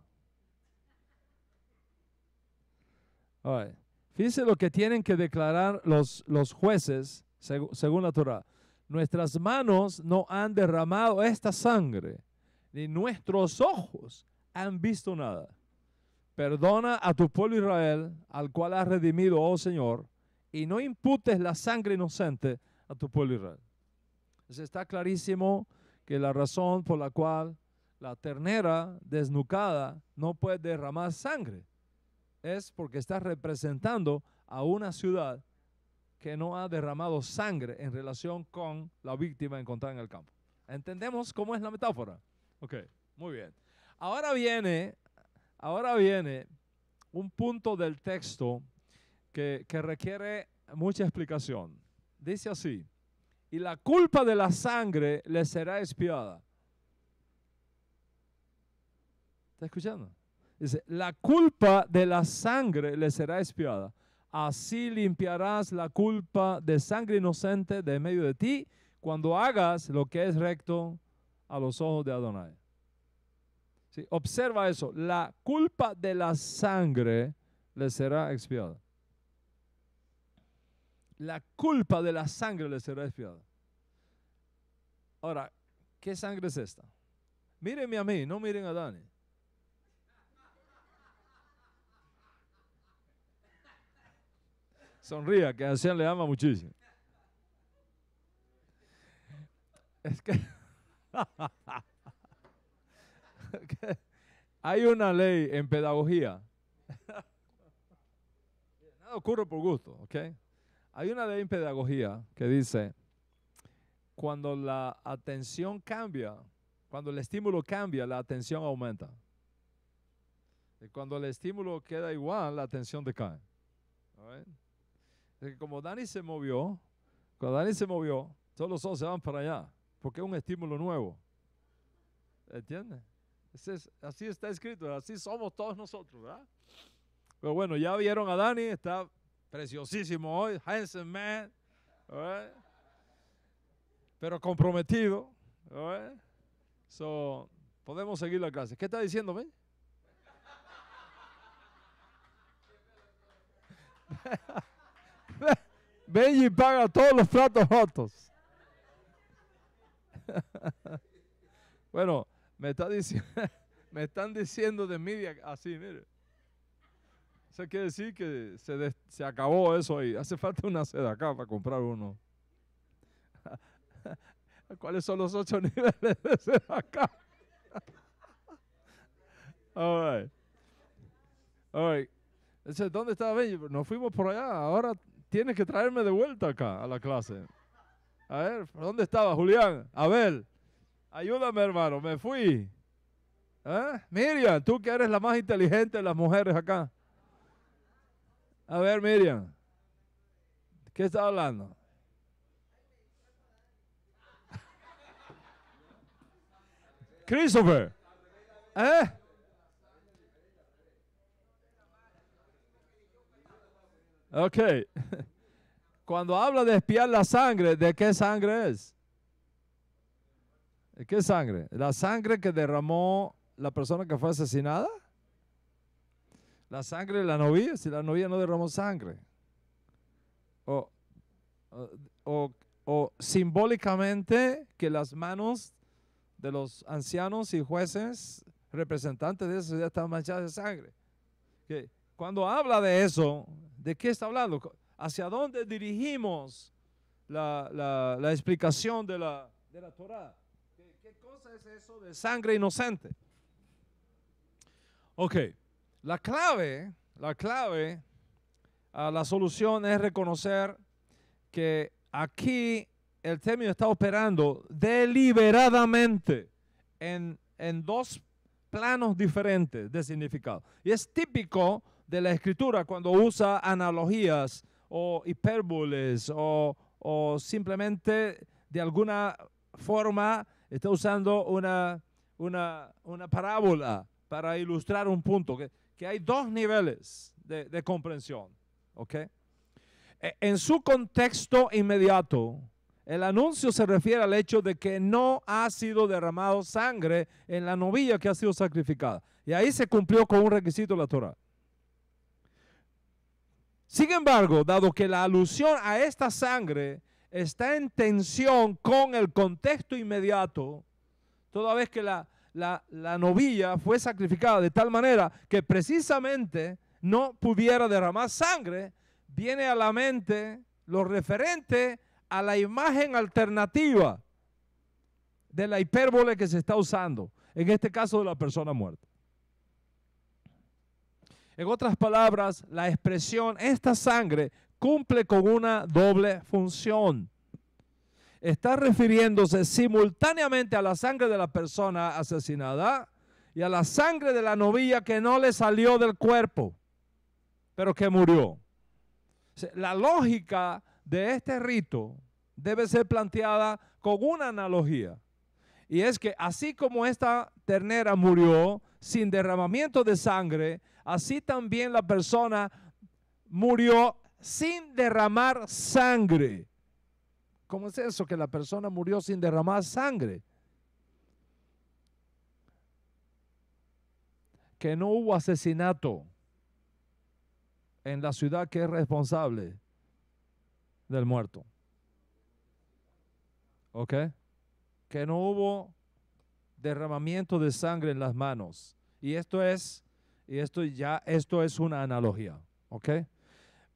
All right. Fíjense lo que tienen que declarar los jueces según la Torah. Nuestras manos no han derramado esta sangre, ni nuestros ojos han visto nada. Perdona a tu pueblo Israel, al cual has redimido, oh Señor, y no imputes la sangre inocente a tu pueblo Israel. Entonces está clarísimo que la razón por la cual la ternera desnucada no puede derramar sangre es porque está representando a una ciudad que no ha derramado sangre en relación con la víctima encontrada en el campo. ¿Entendemos cómo es la metáfora? Ok, muy bien. Ahora viene un punto del texto que requiere mucha explicación. Dice así: y la culpa de la sangre le será expiada. ¿Está escuchando? Dice, la culpa de la sangre le será expiada. Así limpiarás la culpa de sangre inocente de medio de ti cuando hagas lo que es recto a los ojos de Adonai. ¿Sí? Observa eso. La culpa de la sangre le será expiada. La culpa de la sangre le será expiada. Ahora, ¿qué sangre es esta? Mírenme a mí, no miren a Dani. Sonría, que a Hashem le ama muchísimo. Es que hay una ley en pedagogía. Nada ocurre por gusto, ¿ok? Hay una ley en pedagogía que dice, cuando la atención cambia, cuando el estímulo cambia, la atención aumenta. Y cuando el estímulo queda igual, la atención decae. Right? Como Dani se movió, cuando Dani se movió, todos los ojos se van para allá, porque es un estímulo nuevo. ¿Entiendes? Así está escrito, así somos todos nosotros, ¿verdad? Pero bueno, ya vieron a Dani, está preciosísimo hoy, handsome man, right? Pero comprometido. Right? So, podemos seguir la clase. ¿Qué está diciendo, men? Benji paga todos los platos rotos. Bueno, me están diciendo de media así, mire. Eso quiere decir que se acabó eso ahí. Hace falta una seda acá para comprar uno. ¿Cuáles son los 8 niveles de seda acá? All right. All right. Entonces, ¿dónde estaba Benji? Nos fuimos por allá. Ahora tienes que traerme de vuelta acá a la clase. A ver, ¿dónde estaba Julián? A ver, ayúdame, hermano. Me fui. Miriam, tú que eres la más inteligente de las mujeres acá. A ver, Miriam. ¿Qué está hablando? Christopher. ¿Eh? Ok. Cuando habla de espiar la sangre, ¿de qué sangre es? ¿De qué sangre? ¿La sangre que derramó la persona que fue asesinada? ¿La sangre de la novia? Si la novia no derramó sangre. O, o, o simbólicamente que las manos de los ancianos y jueces, representantes de esa sociedad, estaban manchadas de sangre. Que cuando habla de eso, ¿de qué está hablando? ¿Hacia dónde dirigimos la explicación de la Torah? ¿Qué cosa es eso de sangre inocente? Ok, la clave a la solución es reconocer que aquí el término está operando deliberadamente en dos planos diferentes de significado. Y es típico de la escritura cuando usa analogías o hipérboles o simplemente de alguna forma está usando una parábola para ilustrar un punto, que hay dos niveles de comprensión. ¿Ok? En su contexto inmediato, el anuncio se refiere al hecho de que no ha sido derramado sangre en la novilla que ha sido sacrificada. Y ahí se cumplió con un requisito de la Torah. Sin embargo, dado que la alusión a esta sangre está en tensión con el contexto inmediato, toda vez que la novilla fue sacrificada de tal manera que precisamente no pudiera derramar sangre, viene a la mente lo referente a la imagen alternativa de la hipérbole que se está usando, en este caso de la persona muerta. En otras palabras, la expresión esta sangre cumple con una doble función. Está refiriéndose simultáneamente a la sangre de la persona asesinada y a la sangre de la novilla que no le salió del cuerpo, pero que murió. La lógica de este rito debe ser planteada con una analogía. Y es que así como esta ternera murió sin derramamiento de sangre, así también la persona murió sin derramar sangre. ¿Cómo es eso que la persona murió sin derramar sangre? Que no hubo asesinato en la ciudad que es responsable del muerto. ¿Ok? Que no hubo derramamiento de sangre en las manos. Y esto es una analogía. ¿Ok?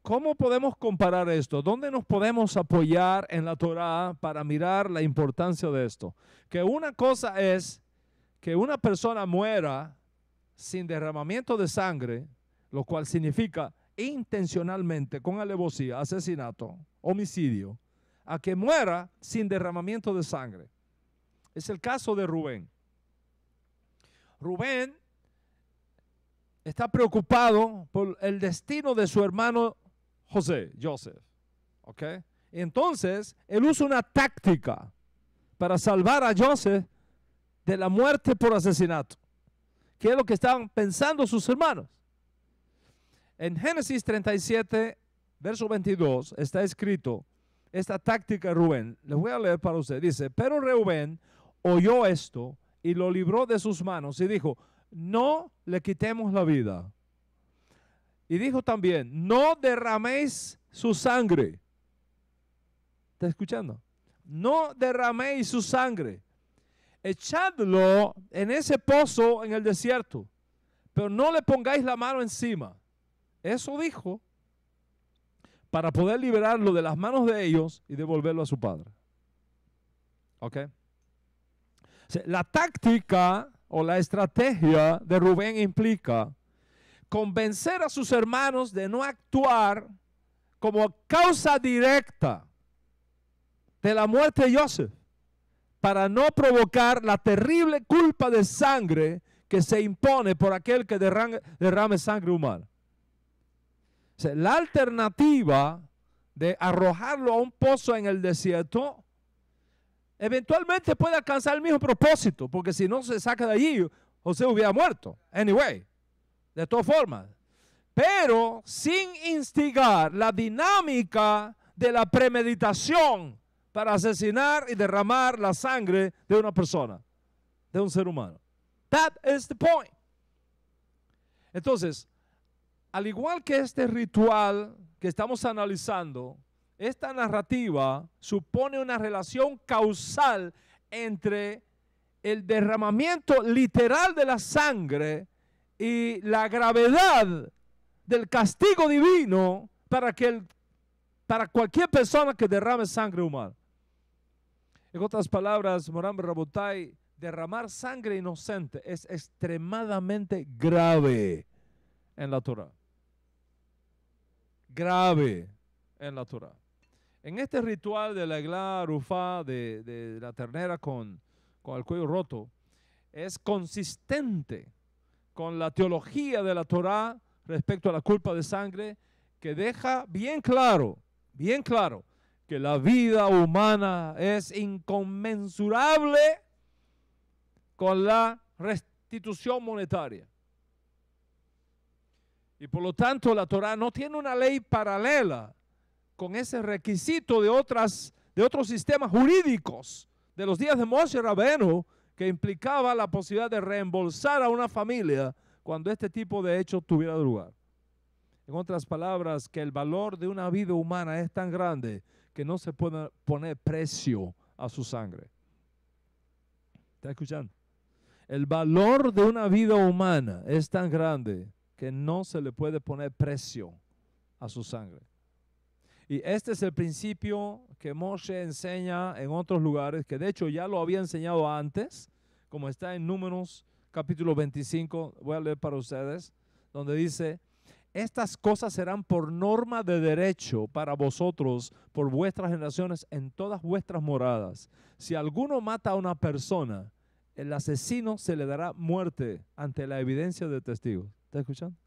¿Cómo podemos comparar esto? ¿Dónde nos podemos apoyar en la Torah para mirar la importancia de esto? Que una cosa es que una persona muera sin derramamiento de sangre, lo cual significa intencionalmente, con alevosía, asesinato, homicidio, a que muera sin derramamiento de sangre. Es el caso de Rubén. Rubén está preocupado por el destino de su hermano Joseph. ¿Ok? Entonces, él usa una táctica para salvar a Joseph de la muerte por asesinato, que es lo que estaban pensando sus hermanos. En Génesis 37, verso 22, está escrito esta táctica de Rubén. Les voy a leer para ustedes. Dice, pero Rubén oyó esto y lo libró de sus manos y dijo, no le quitemos la vida. Y dijo también, no derraméis su sangre. ¿Está escuchando? No derraméis su sangre. Echadlo en ese pozo en el desierto, pero no le pongáis la mano encima. Eso dijo para poder liberarlo de las manos de ellos y devolverlo a su padre. ¿Ok? La táctica o la estrategia de Rubén implica convencer a sus hermanos de no actuar como causa directa de la muerte de Joseph, para no provocar la terrible culpa de sangre que se impone por aquel que derrame sangre humana. O sea, la alternativa de arrojarlo a un pozo en el desierto eventualmente puede alcanzar el mismo propósito, porque si no se saca de allí, José hubiera muerto. Anyway, de todas formas. Pero sin instigar la dinámica de la premeditación para asesinar y derramar la sangre de una persona, de un ser humano. That is the point. Entonces, al igual que este ritual que estamos analizando, esta narrativa supone una relación causal entre el derramamiento literal de la sangre y la gravedad del castigo divino para cualquier persona que derrame sangre humana. En otras palabras, Moran Rabotai, derramar sangre inocente es extremadamente grave en la Torah. Grave en la Torah. En este ritual de la Eglah Arufá, de la ternera con el cuello roto, es consistente con la teología de la Torah respecto a la culpa de sangre, que deja bien claro, que la vida humana es inconmensurable con la restitución monetaria. Y por lo tanto la Torah no tiene una ley paralela con ese requisito de otros sistemas jurídicos de los días de Moshe Rabbeinu, que implicaba la posibilidad de reembolsar a una familia cuando este tipo de hechos tuviera lugar. En otras palabras, que el valor de una vida humana es tan grande que no se puede poner precio a su sangre. ¿Está escuchando? El valor de una vida humana es tan grande que no se le puede poner precio a su sangre. Y este es el principio que Moshe enseña en otros lugares, que de hecho ya lo había enseñado antes, como está en Números capítulo 25, voy a leer para ustedes, donde dice: estas cosas serán por norma de derecho para vosotros, por vuestras generaciones, en todas vuestras moradas. Si alguno mata a una persona, el asesino se le dará muerte ante la evidencia de testigos. ¿Está escuchando?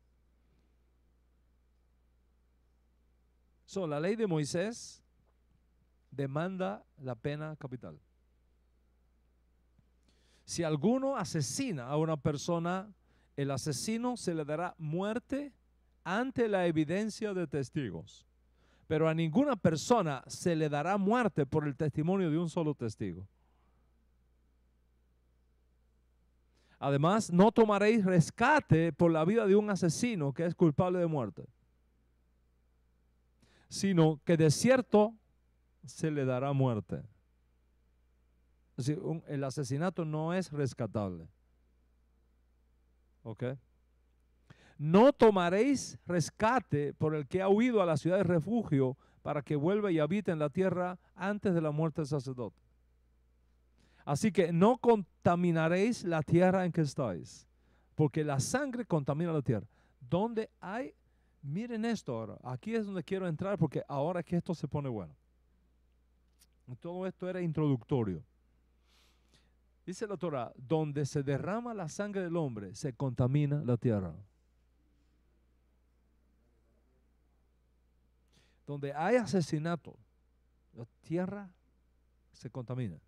La ley de Moisés demanda la pena capital. Si alguno asesina a una persona, el asesino se le dará muerte ante la evidencia de testigos. Pero a ninguna persona se le dará muerte por el testimonio de un solo testigo. Además, no tomaréis rescate por la vida de un asesino que es culpable de muerte, sino que de cierto se le dará muerte. Es decir, el asesinato no es rescatable. ¿Ok? No tomaréis rescate por el que ha huido a la ciudad de refugio para que vuelva y habite en la tierra antes de la muerte del sacerdote. Así que no contaminaréis la tierra en que estáis, porque la sangre contamina la tierra. Donde hay, miren esto ahora, aquí es donde quiero entrar, porque ahora es que esto se pone bueno. Todo esto era introductorio. Dice la Torah: donde se derrama la sangre del hombre, se contamina la tierra. Donde hay asesinato, la tierra se contamina.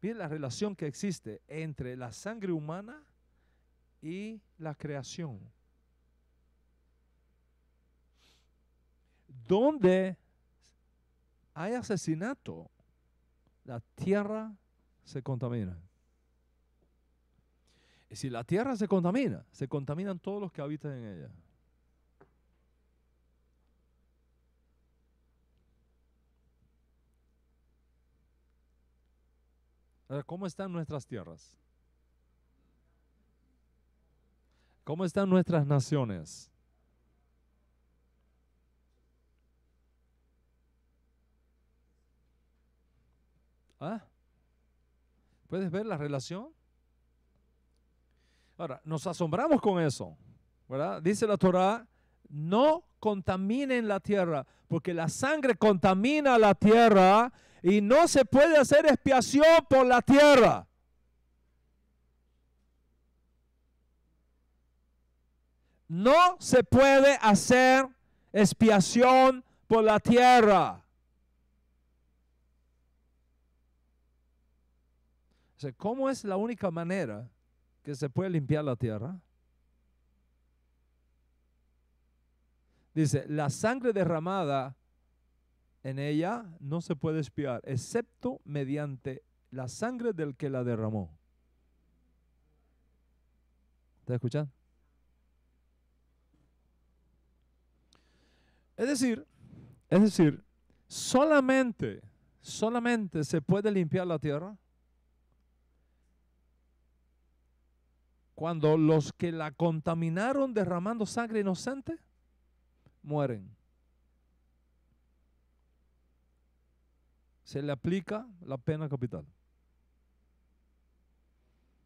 Miren la relación que existe entre la sangre humana y la creación. Donde hay asesinato, la tierra se contamina. Y si la tierra se contaminan todos los que habitan en ella. Ahora, ¿cómo están nuestras tierras? ¿Cómo están nuestras naciones? ¿Ah? ¿Puedes ver la relación? Ahora, nos asombramos con eso, ¿verdad? Dice la Torah: no contaminen la tierra, porque la sangre contamina la tierra y no se puede hacer expiación por la tierra. No se puede hacer expiación por la tierra. O sea, ¿cómo es la única manera que se puede limpiar la tierra? Dice, la sangre derramada en ella no se puede expiar, excepto mediante la sangre del que la derramó. ¿Está escuchando? Es decir, solamente se puede limpiar la tierra cuando los que la contaminaron derramando sangre inocente mueren. Se le aplica la pena capital,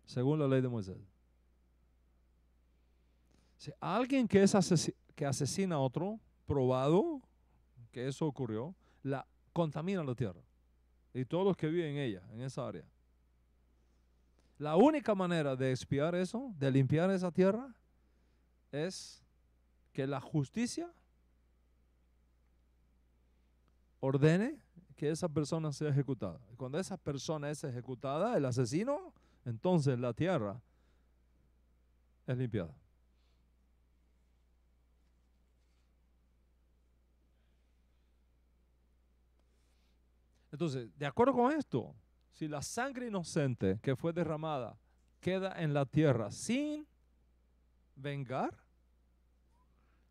según la ley de Moisés. Si alguien que asesina a otro, probado que eso ocurrió, la contamina la tierra y todos los que viven en ella, en esa área. La única manera de expiar eso, de limpiar esa tierra, es que la justicia ordene que esa persona sea ejecutada. Y cuando esa persona es ejecutada, el asesino, entonces la tierra es limpiada. Entonces, de acuerdo con esto, si la sangre inocente que fue derramada queda en la tierra sin vengar,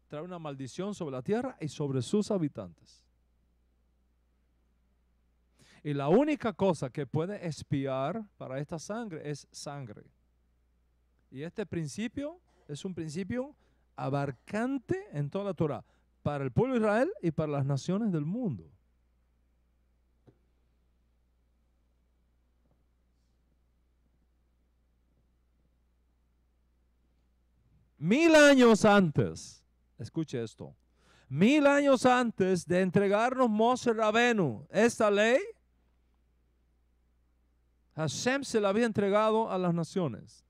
trae una maldición sobre la tierra y sobre sus habitantes. Y la única cosa que puede expiar para esta sangre es sangre. Y este principio es un principio abarcante en toda la Torah, para el pueblo de Israel y para las naciones del mundo. Mil años antes, escuche esto, 1000 años antes de entregarnos Moshe Rabenu esta ley, Hashem se la había entregado a las naciones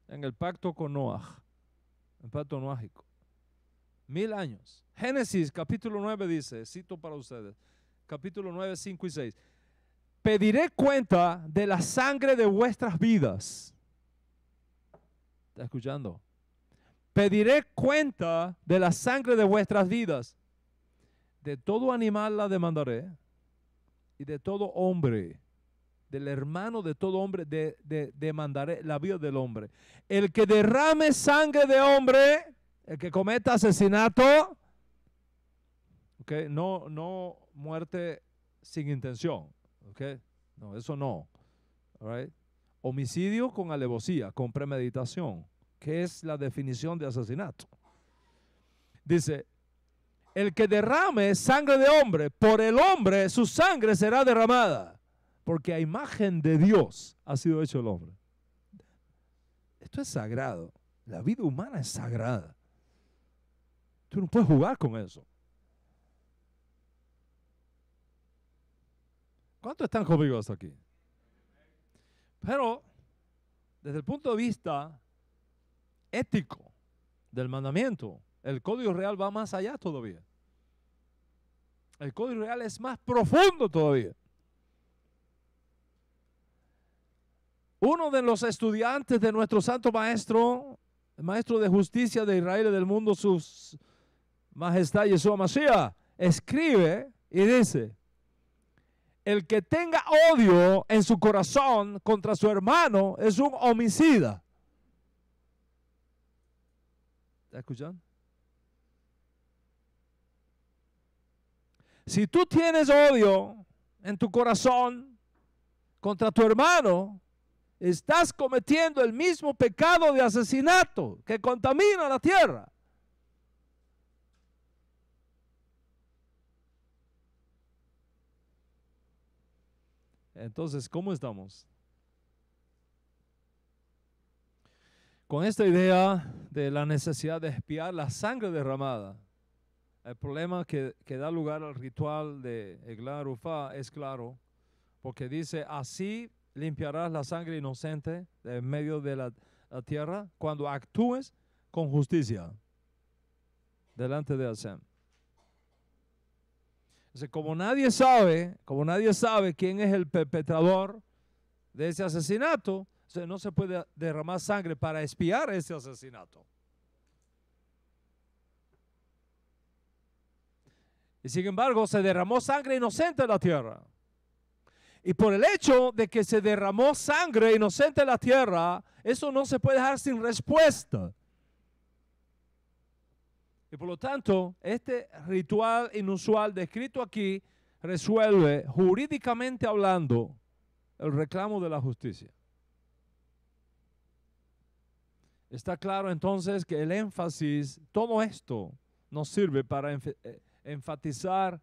en el pacto con Noaj, el pacto noágico. 1000 años. Génesis capítulo 9 dice, cito para ustedes, capítulo 9, 5 y 6. Pediré cuenta de la sangre de vuestras vidas. ¿Está escuchando? Pediré cuenta de la sangre de vuestras vidas. De todo animal la demandaré, y de todo hombre, del hermano de todo hombre, demandaré la vida del hombre. El que derrame sangre de hombre, el que cometa asesinato, okay, no muerte sin intención, okay, no, eso no, all right. Homicidio con alevosía, con premeditación, que es la definición de asesinato. Dice, el que derrame sangre de hombre, por el hombre su sangre será derramada, porque a imagen de Dios ha sido hecho el hombre. Esto es sagrado. La vida humana es sagrada. Tú no puedes jugar con eso. ¿Cuántos están conmigo hasta aquí? Pero, desde el punto de vista ético del mandamiento, el Código Real va más allá todavía. El Código Real es más profundo todavía. Uno de los estudiantes de nuestro santo maestro, el maestro de justicia de Israel y del mundo, su majestad Yeshua Mashiach, escribe y dice, el que tenga odio en su corazón contra su hermano es un homicida. ¿Está escuchando? Si tú tienes odio en tu corazón contra tu hermano, estás cometiendo el mismo pecado de asesinato que contamina la tierra. Entonces, ¿cómo estamos? Con esta idea de la necesidad de expiar la sangre derramada, el problema que da lugar al ritual de Eglah Arufá es claro, porque dice, así limpiarás la sangre inocente de en medio de la tierra cuando actúes con justicia delante de Hashem. Como nadie sabe quién es el perpetrador de ese asesinato, o sea, no se puede derramar sangre para expiar ese asesinato. Y sin embargo, se derramó sangre inocente en la tierra. Y por el hecho de que se derramó sangre inocente en la tierra, eso no se puede dejar sin respuesta. Y por lo tanto, este ritual inusual descrito aquí resuelve, jurídicamente hablando, el reclamo de la justicia. Está claro entonces que el énfasis, todo esto nos sirve para enfatizar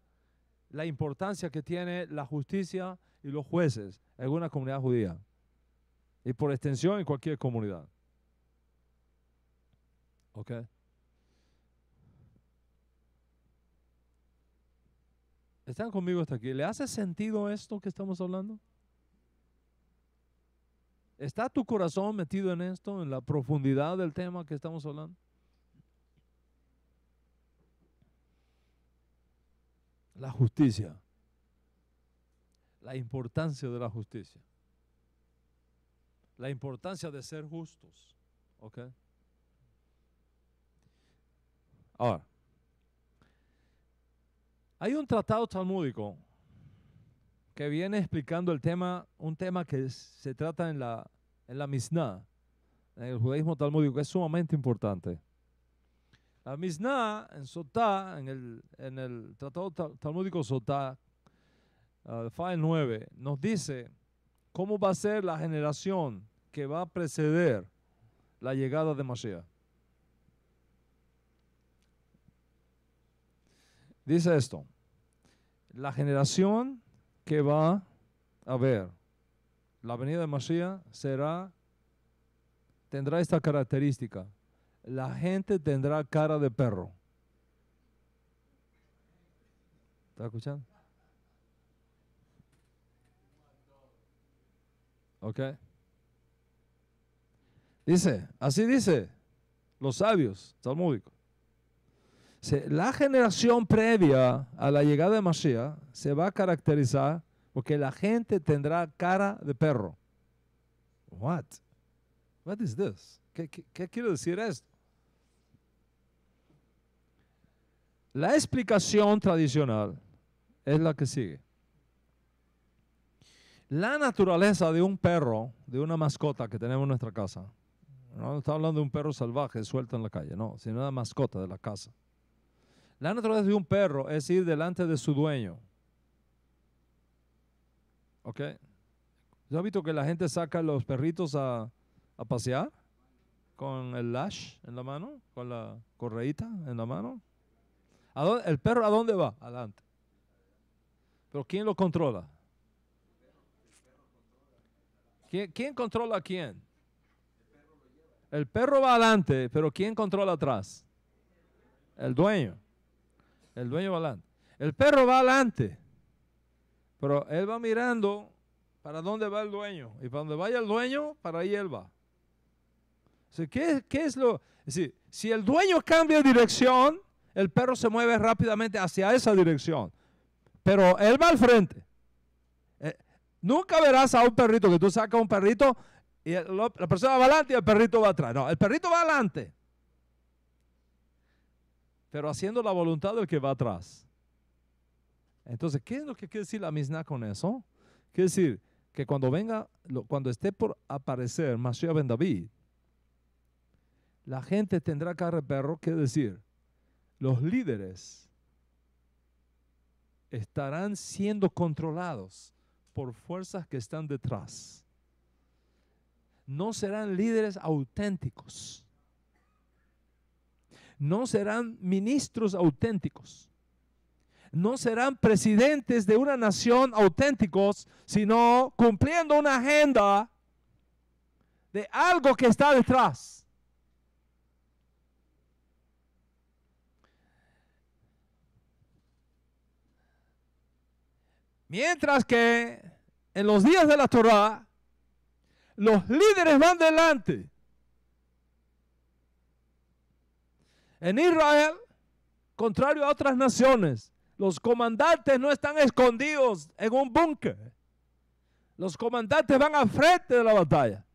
la importancia que tiene la justicia y los jueces en una comunidad judía y por extensión en cualquier comunidad. ¿Ok? ¿Están conmigo hasta aquí? ¿Le hace sentido esto que estamos hablando? ¿Está tu corazón metido en esto, en la profundidad del tema que estamos hablando? La justicia. La importancia de la justicia. La importancia de ser justos. ¿Ok? Ahora, hay un tratado talmúdico que viene explicando el tema, un tema que se trata en la Mishnah, en el judaísmo talmúdico, que es sumamente importante. La Mishnah en Sotá, en el tratado talmúdico Sotá, File 9, nos dice cómo va a ser la generación que va a preceder la llegada de Mashiach. Dice esto: la generación que va a ver la venida de Mashiach tendrá esta característica: la gente tendrá cara de perro. ¿Está escuchando? ¿Ok? Así dice los sabios talmúdicos. La generación previa a la llegada de Mashiach se va a caracterizar porque la gente tendrá cara de perro. What is this? ¿Qué quiere decir esto? La explicación tradicional es la que sigue. La naturaleza de un perro, de una mascota que tenemos en nuestra casa, no está hablando de un perro salvaje suelto en la calle, no, sino una mascota de la casa. La naturaleza de un perro es ir delante de su dueño. ¿Ok? ¿Yo he visto que la gente saca a los perritos a pasear con el lash en la mano, con la correíta en la mano? ¿El perro a dónde va? Adelante. ¿Pero quién lo controla? ¿Quién controla a quién? El perro va adelante, pero ¿quién controla atrás? El dueño. El dueño va adelante. El perro va adelante, pero él va mirando para dónde va el dueño. Y para donde vaya el dueño, para ahí él va. O sea, ¿qué es lo? Es decir, si el dueño cambia de dirección, el perro se mueve rápidamente hacia esa dirección. Pero él va al frente. Nunca verás a un perrito que tú sacas un perrito y la persona va adelante y el perrito va atrás. No, el perrito va adelante, pero haciendo la voluntad del que va atrás. Entonces, ¿qué es lo que quiere decir la Mishnah con eso? Quiere decir que cuando esté por aparecer Mashiach ben David, la gente tendrá cara de perro, quiere decir, los líderes estarán siendo controlados por fuerzas que están detrás. No serán líderes auténticos. No serán ministros auténticos. No serán presidentes de una nación auténticos, sino cumpliendo una agenda de algo que está detrás. Mientras que en los días de la Torá, los líderes van delante. En Israel, contrario a otras naciones, los comandantes no están escondidos en un búnker. Los comandantes van al frente de la batalla.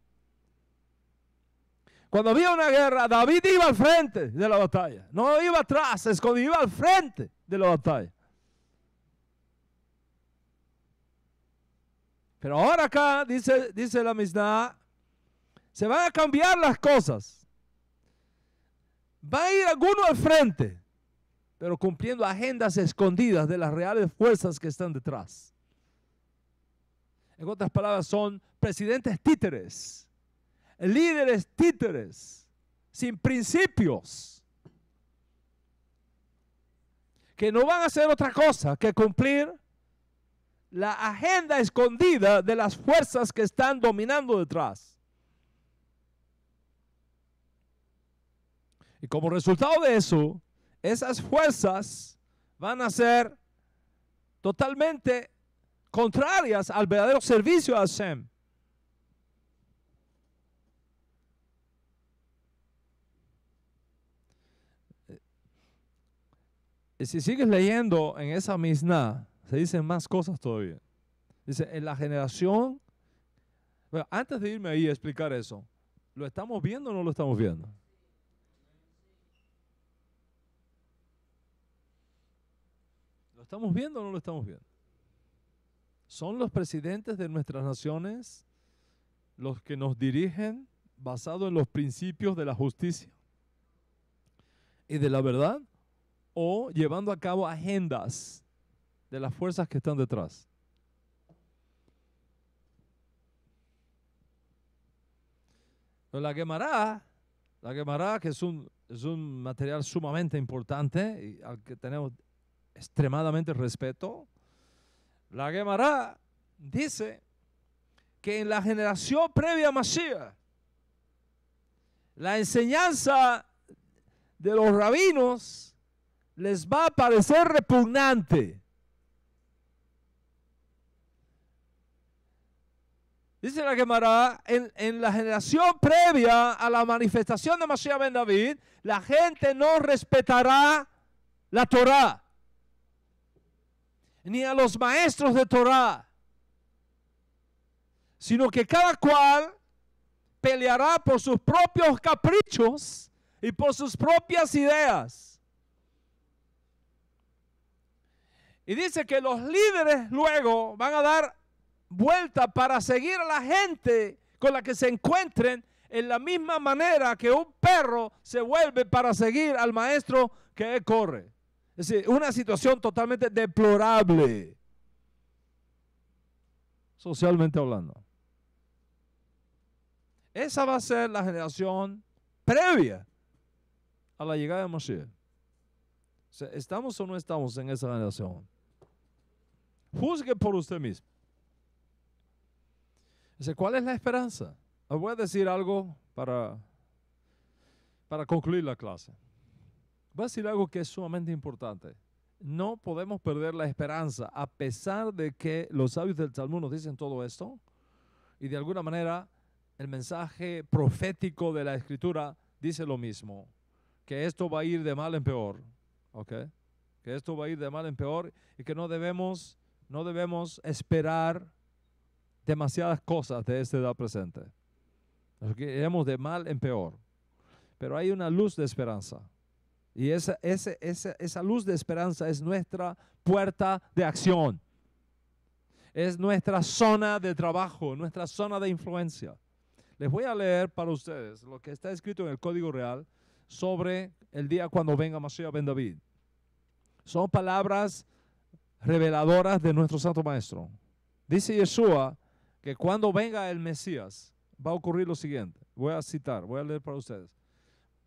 Cuando había una guerra, David iba al frente de la batalla. No iba atrás, se escondía, iba al frente de la batalla. Pero ahora acá, dice la Mishnah, se van a cambiar las cosas. Va a ir alguno al frente, pero cumpliendo agendas escondidas de las reales fuerzas que están detrás. En otras palabras, son presidentes títeres, líderes títeres, sin principios, que no van a hacer otra cosa que cumplir la agenda escondida de las fuerzas que están dominando detrás. Y como resultado de eso, esas fuerzas van a ser totalmente contrarias al verdadero servicio a Hashem. Y si sigues leyendo en esa Mishnah, se dicen más cosas todavía. Dice, en la generación... Bueno, antes de irme ahí a explicar eso, ¿lo estamos viendo o no lo estamos viendo? ¿Lo estamos viendo o no lo estamos viendo? Son los presidentes de nuestras naciones los que nos dirigen basado en los principios de la justicia y de la verdad, o llevando a cabo agendas de las fuerzas que están detrás. Pero la Gemara, que es un material sumamente importante y al que tenemos extremadamente respeto, la Gemara dice que en la generación previa a Mashiach, la enseñanza de los rabinos les va a parecer repugnante. Dice la Gemara, en la generación previa a la manifestación de Mashiach ben David, la gente no respetará la Torah, ni a los maestros de Torah, sino que cada cual peleará por sus propios caprichos y por sus propias ideas. Y dice que los líderes luego van a dar vuelta para seguir a la gente con la que se encuentren en la misma manera que un perro se vuelve para seguir al maestro que él corre. Es decir, una situación totalmente deplorable, socialmente hablando. Esa va a ser la generación previa a la llegada de Mashiach. O sea, ¿estamos o no estamos en esa generación? Juzgue por usted mismo. Dice, ¿cuál es la esperanza? Les voy a decir algo para concluir la clase. Voy a decir algo que es sumamente importante. No podemos perder la esperanza a pesar de que los sabios del Talmud nos dicen todo esto y de alguna manera el mensaje profético de la Escritura dice lo mismo, que esto va a ir de mal en peor, ¿ok? Que esto va a ir de mal en peor y que no debemos esperar demasiadas cosas de esta edad presente. Que iremos de mal en peor. Pero hay una luz de esperanza. Y esa luz de esperanza es nuestra puerta de acción. Es nuestra zona de trabajo, nuestra zona de influencia. Les voy a leer para ustedes lo que está escrito en el Código Real sobre el día cuando venga Mashiach ben David. Son palabras reveladoras de nuestro Santo Maestro. Dice Yeshua que cuando venga el Mesías va a ocurrir lo siguiente. Voy a leer para ustedes.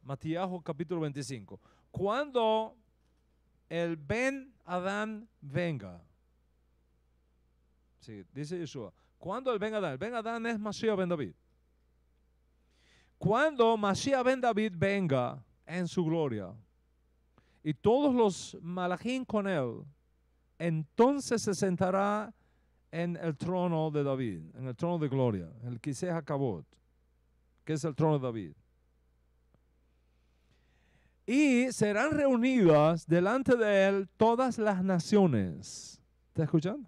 Matías capítulo 25. Cuando el Ben Adán venga. Sí, dice Yeshua. Cuando el Ben Adán es Mashiach ben David. Cuando Mashiach ben David venga en su gloria y todos los malachim con él, entonces se sentará en el trono de David, en el trono de gloria, el Kiseh HaKavod, que es el trono de David. Y serán reunidas delante de él todas las naciones. ¿Está escuchando?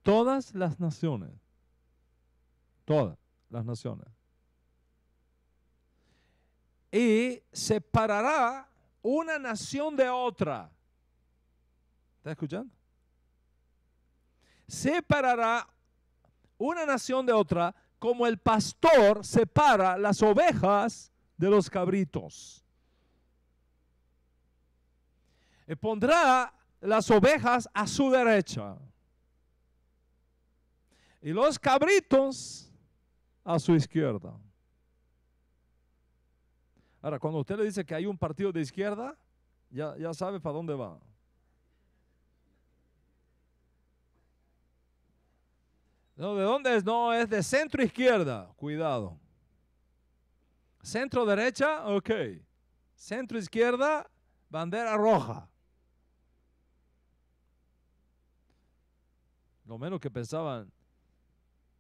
todas las naciones. Todas las naciones. Y separará una nación de otra. ¿Está escuchando? Separará una nación de otra como el pastor separa las ovejas de los cabritos. Y pondrá las ovejas a su derecha y los cabritos a su izquierda. Ahora, cuando usted le dice que hay un partido de izquierda, ya sabe para dónde va. No, ¿de dónde es? No, es de centro izquierda. Cuidado. Centro derecha, ok. Centro izquierda, bandera roja. Lo menos que pensaban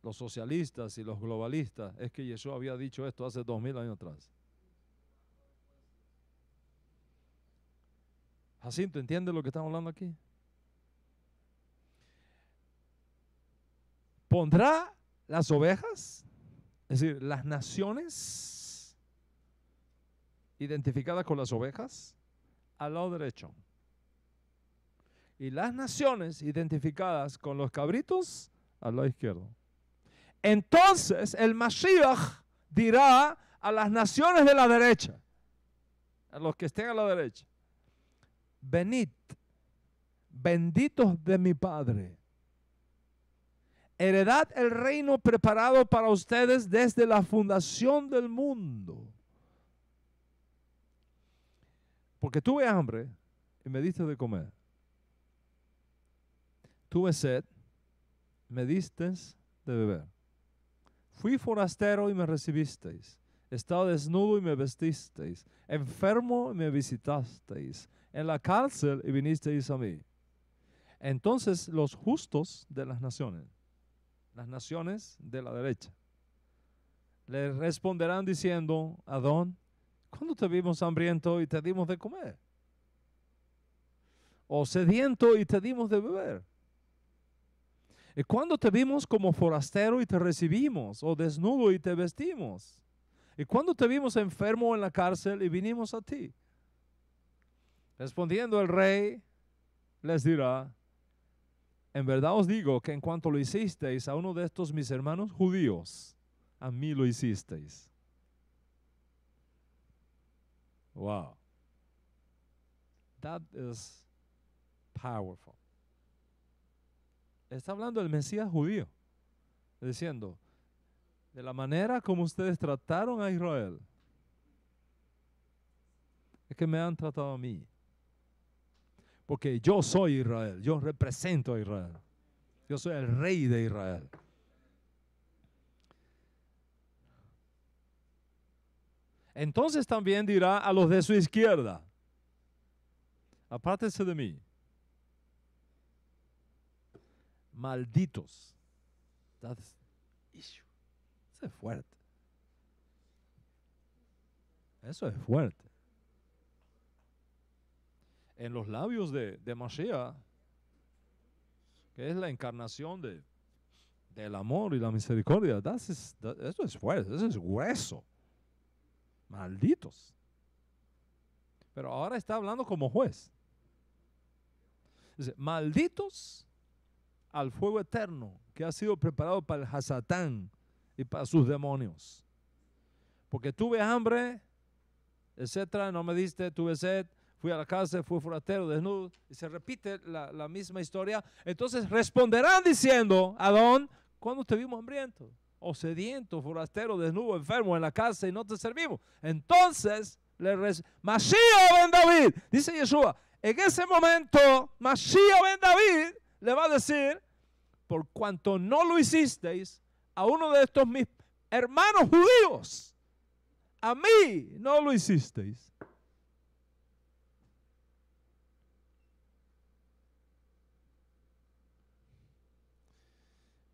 los socialistas y los globalistas es que Yeshua había dicho esto hace 2000 años atrás. Jacinto, ¿entiende lo que estamos hablando aquí? Pondrá las ovejas, es decir, las naciones identificadas con las ovejas, al lado derecho. Y las naciones identificadas con los cabritos, al lado izquierdo. Entonces el Mashiach dirá a las naciones de la derecha, a los que estén a la derecha: venid, benditos de mi Padre, heredad el reino preparado para ustedes desde la fundación del mundo. Porque tuve hambre y me diste de comer. Tuve sed, me disteis de beber. Fui forastero y me recibisteis. Estaba desnudo y me vestisteis. Enfermo y me visitasteis. En la cárcel y vinisteis a mí. Entonces los justos de las naciones de la derecha, le responderán diciendo: Adón, ¿cuándo te vimos hambriento y te dimos de comer? ¿O sediento y te dimos de beber? ¿Y cuándo te vimos como forastero y te recibimos? ¿O desnudo y te vestimos? ¿Y cuándo te vimos enfermo en la cárcel y vinimos a ti? Respondiendo el rey, les dirá: en verdad os digo que en cuanto lo hicisteis a uno de estos mis hermanos judíos, a mí lo hicisteis. Wow. That is powerful. Está hablando del Mesías judío, diciendo: de la manera como ustedes trataron a Israel, es que me han tratado a mí. Porque yo soy Israel, yo represento a Israel. Yo soy el rey de Israel. Entonces también dirá a los de su izquierda: apártense de mí, malditos. Eso es fuerte. Eso es fuerte. En los labios de Mashiach, que es la encarnación del amor y la misericordia, eso es fuerte, eso es grueso. Malditos. Pero ahora está hablando como juez. Dice: malditos al fuego eterno que ha sido preparado para el Hasatán y para sus demonios. Porque tuve hambre, etcétera, no me diste, tuve sed, fui a la cárcel, fui forastero, desnudo, y se repite la misma historia. Entonces responderán diciendo: Adón, ¿cuándo te vimos hambriento, o sediento, forastero, desnudo, enfermo, en la cárcel y no te servimos? Entonces Mashiach ben David, dice Yeshua, en ese momento Mashiach ben David le va a decir: por cuanto no lo hicisteis a uno de estos mis hermanos judíos, a mí no lo hicisteis.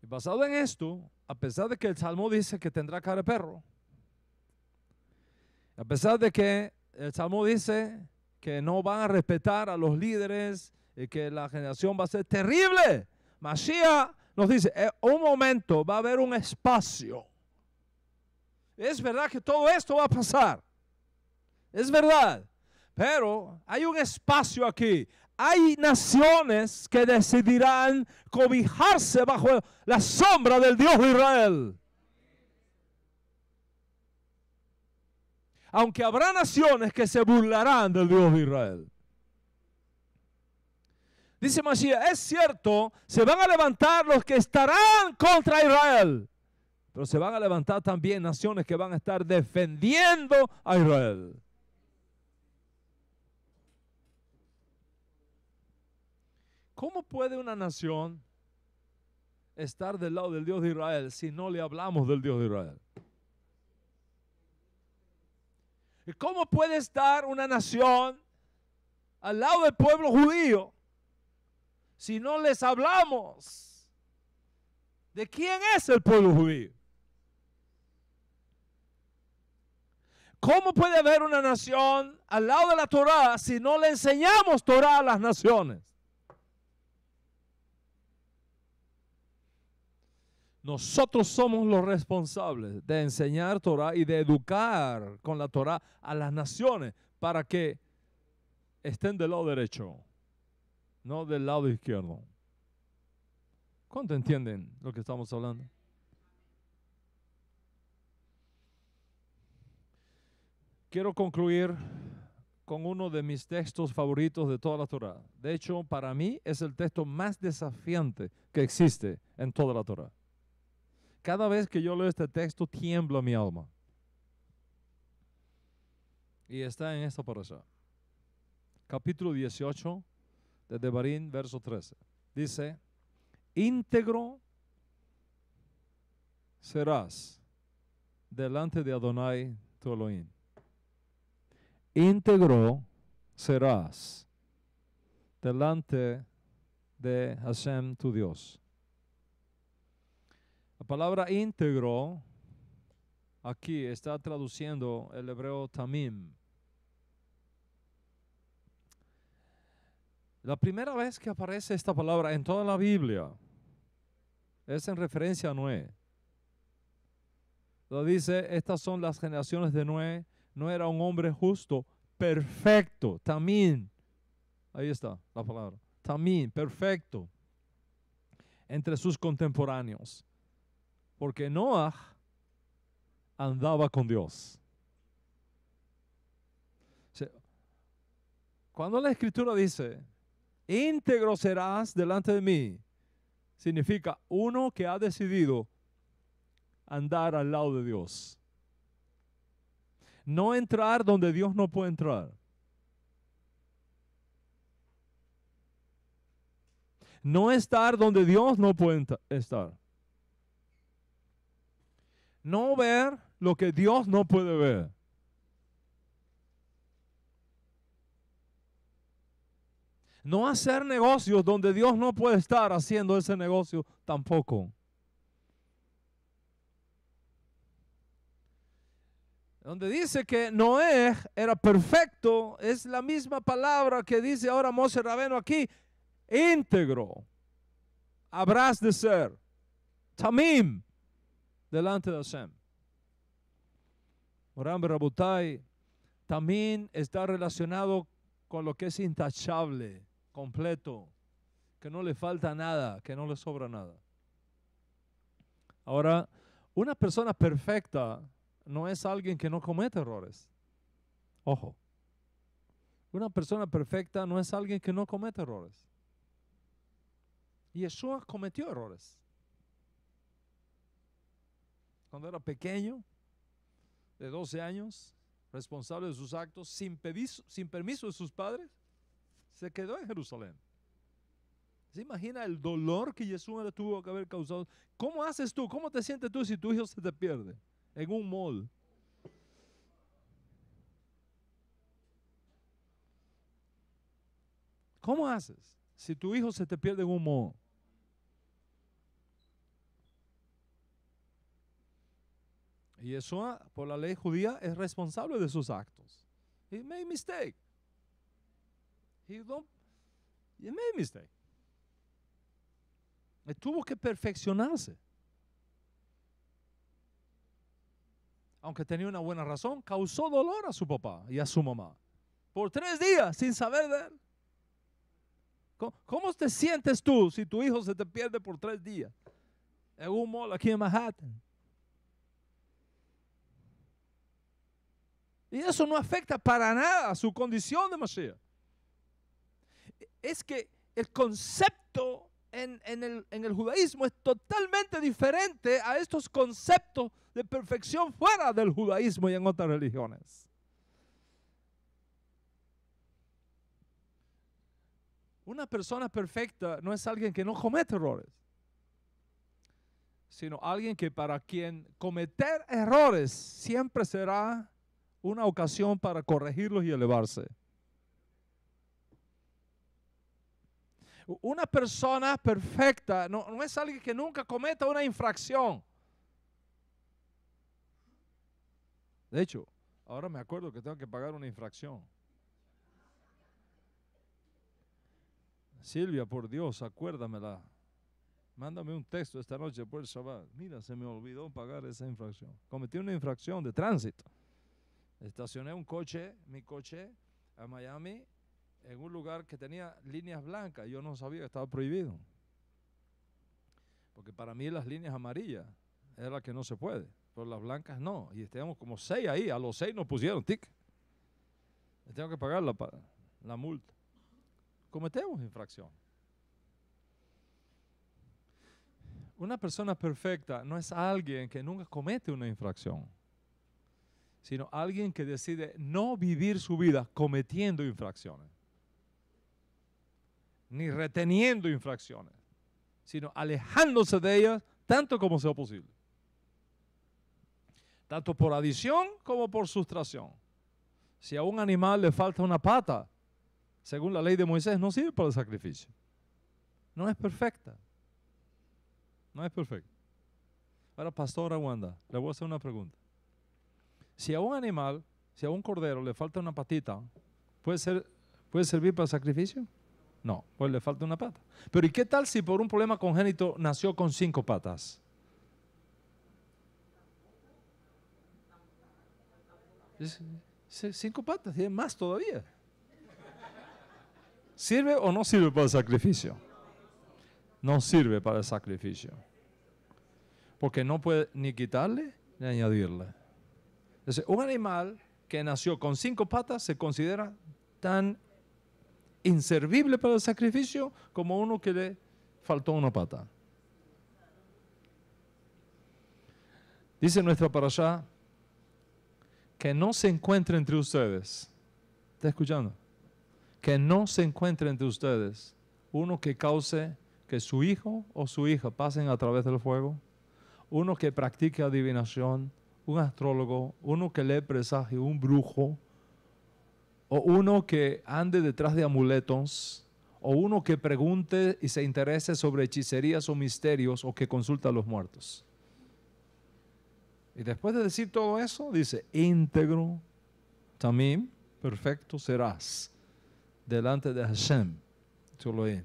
Y basado en esto, a pesar de que el Salmo dice que tendrá cara de perro, a pesar de que el Salmo dice que no van a respetar a los líderes y que la generación va a ser terrible, Mashiach nos dice, un momento, va a haber un espacio. Es verdad que todo esto va a pasar. Es verdad. Pero hay un espacio aquí. Hay naciones que decidirán cobijarse bajo la sombra del Dios de Israel. Aunque habrá naciones que se burlarán del Dios de Israel. Dice Mashiach, es cierto, se van a levantar los que estarán contra Israel. Pero se van a levantar también naciones que van a estar defendiendo a Israel. ¿Cómo puede una nación estar del lado del Dios de Israel si no le hablamos del Dios de Israel? ¿Y cómo puede estar una nación al lado del pueblo judío si no les hablamos de quién es el pueblo judío? ¿Cómo puede haber una nación al lado de la Torá si no le enseñamos Torá a las naciones? Nosotros somos los responsables de enseñar Torá y de educar con la Torá a las naciones para que estén del lado derecho, no del lado izquierdo. ¿Cuánto entienden lo que estamos hablando? Quiero concluir con uno de mis textos favoritos de toda la Torá. De hecho, para mí es el texto más desafiante que existe en toda la Torá. Cada vez que yo leo este texto, tiembla mi alma. Y está en esta parasha. Capítulo 18 de Devarim, verso 13. Dice, íntegro serás delante de Adonai tu Elohim. Íntegro serás delante de Hashem tu Dios. La palabra íntegro aquí está traduciendo el hebreo tamim. La primera vez que aparece esta palabra en toda la Biblia es en referencia a Noé. Lo dice, estas son las generaciones de Noé. No era un hombre justo, perfecto, tamim. Ahí está la palabra, tamim, perfecto, entre sus contemporáneos. Porque Noah andaba con Dios. Cuando la Escritura dice, íntegro serás delante de mí, significa uno que ha decidido andar al lado de Dios. No entrar donde Dios no puede entrar. No estar donde Dios no puede estar. No ver lo que Dios no puede ver. No hacer negocios donde Dios no puede estar haciendo ese negocio tampoco. Donde dice que Noé era perfecto, es la misma palabra que dice ahora Moshe Rabeno aquí, íntegro. Habrás de ser. Tamim. Delante de Hashem. Moram Rabutai, también está relacionado con lo que es intachable, completo, que no le falta nada, que no le sobra nada. Ahora, una persona perfecta no es alguien que no comete errores. Ojo. Una persona perfecta no es alguien que no comete errores. Y Yeshua cometió errores. Cuando era pequeño, de 12 años, responsable de sus actos, sin permiso de sus padres, se quedó en Jerusalén. ¿Se imagina el dolor que Yeshua le tuvo que haber causado? ¿Cómo haces tú? ¿Cómo te sientes tú si tu hijo se te pierde en un mall? ¿Cómo haces si tu hijo se te pierde en un mall? Y Yeshua, por la ley judía, es responsable de sus actos. He made mistake. He made mistake. Tuvo que perfeccionarse. Aunque tenía una buena razón, causó dolor a su papá y a su mamá. Por 3 días sin saber de él. ¿Cómo te sientes tú si tu hijo se te pierde por 3 días? En un mall aquí en Manhattan. Y eso no afecta para nada a su condición de Mashiach. Es que el concepto en el judaísmo es totalmente diferente a estos conceptos de perfección fuera del judaísmo y en otras religiones. Una persona perfecta no es alguien que no comete errores, sino alguien que para quien cometer errores siempre será una ocasión para corregirlos y elevarse. Una persona perfecta no es alguien que nunca cometa una infracción. De hecho, ahora me acuerdo que tengo que pagar una infracción. Silvia, por Dios, acuérdamela. Mándame un texto esta noche por el Shabbat. Mira, se me olvidó pagar esa infracción. Cometí una infracción de tránsito. Estacioné mi coche a Miami en un lugar que tenía líneas blancas. Yo no sabía que estaba prohibido. Porque para mí las líneas amarillas era la que no se puede, pero las blancas no. Y teníamos como 6 ahí. A los 6 nos pusieron ticket. Tengo que pagar la multa. Cometemos infracción. Una persona perfecta no es alguien que nunca comete una infracción, sino alguien que decide no vivir su vida cometiendo infracciones, ni reteniendo infracciones, sino alejándose de ellas tanto como sea posible. Tanto por adición como por sustracción. Si a un animal le falta una pata, según la ley de Moisés, no sirve para el sacrificio. No es perfecta. No es perfecta. Ahora, pastora Wanda, le voy a hacer una pregunta. Si a un animal, si a un cordero le falta una patita, ¿puede servir para el sacrificio? No, pues le falta una pata. Pero ¿y qué tal si por un problema congénito nació con 5 patas? 5 patas, tiene más todavía. ¿Sirve o no sirve para el sacrificio? No sirve para el sacrificio. Porque no puede ni quitarle ni añadirle. Entonces, un animal que nació con 5 patas se considera tan inservible para el sacrificio como uno que le faltó una pata. Dice nuestra parashá que no se encuentre entre ustedes. ¿Está escuchando? Que no se encuentre entre ustedes uno que cause que su hijo o su hija pasen a través del fuego, uno que practique adivinación, un astrólogo, uno que lee presagio, un brujo, o uno que ande detrás de amuletos, o uno que pregunte y se interese sobre hechicerías o misterios, o que consulta a los muertos. Y después de decir todo eso, dice, íntegro, tamim, perfecto serás delante de Hashem, tu Elohim.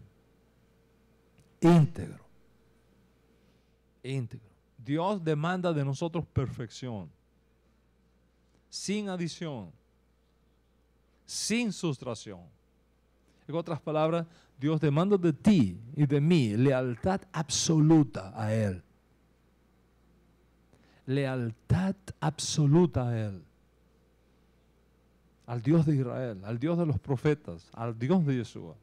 Íntegro. Íntegro. Dios demanda de nosotros perfección, sin adición, sin sustracción. En otras palabras, Dios demanda de ti y de mí lealtad absoluta a Él. Lealtad absoluta a Él. Al Dios de Israel, al Dios de los profetas, al Dios de Yeshua.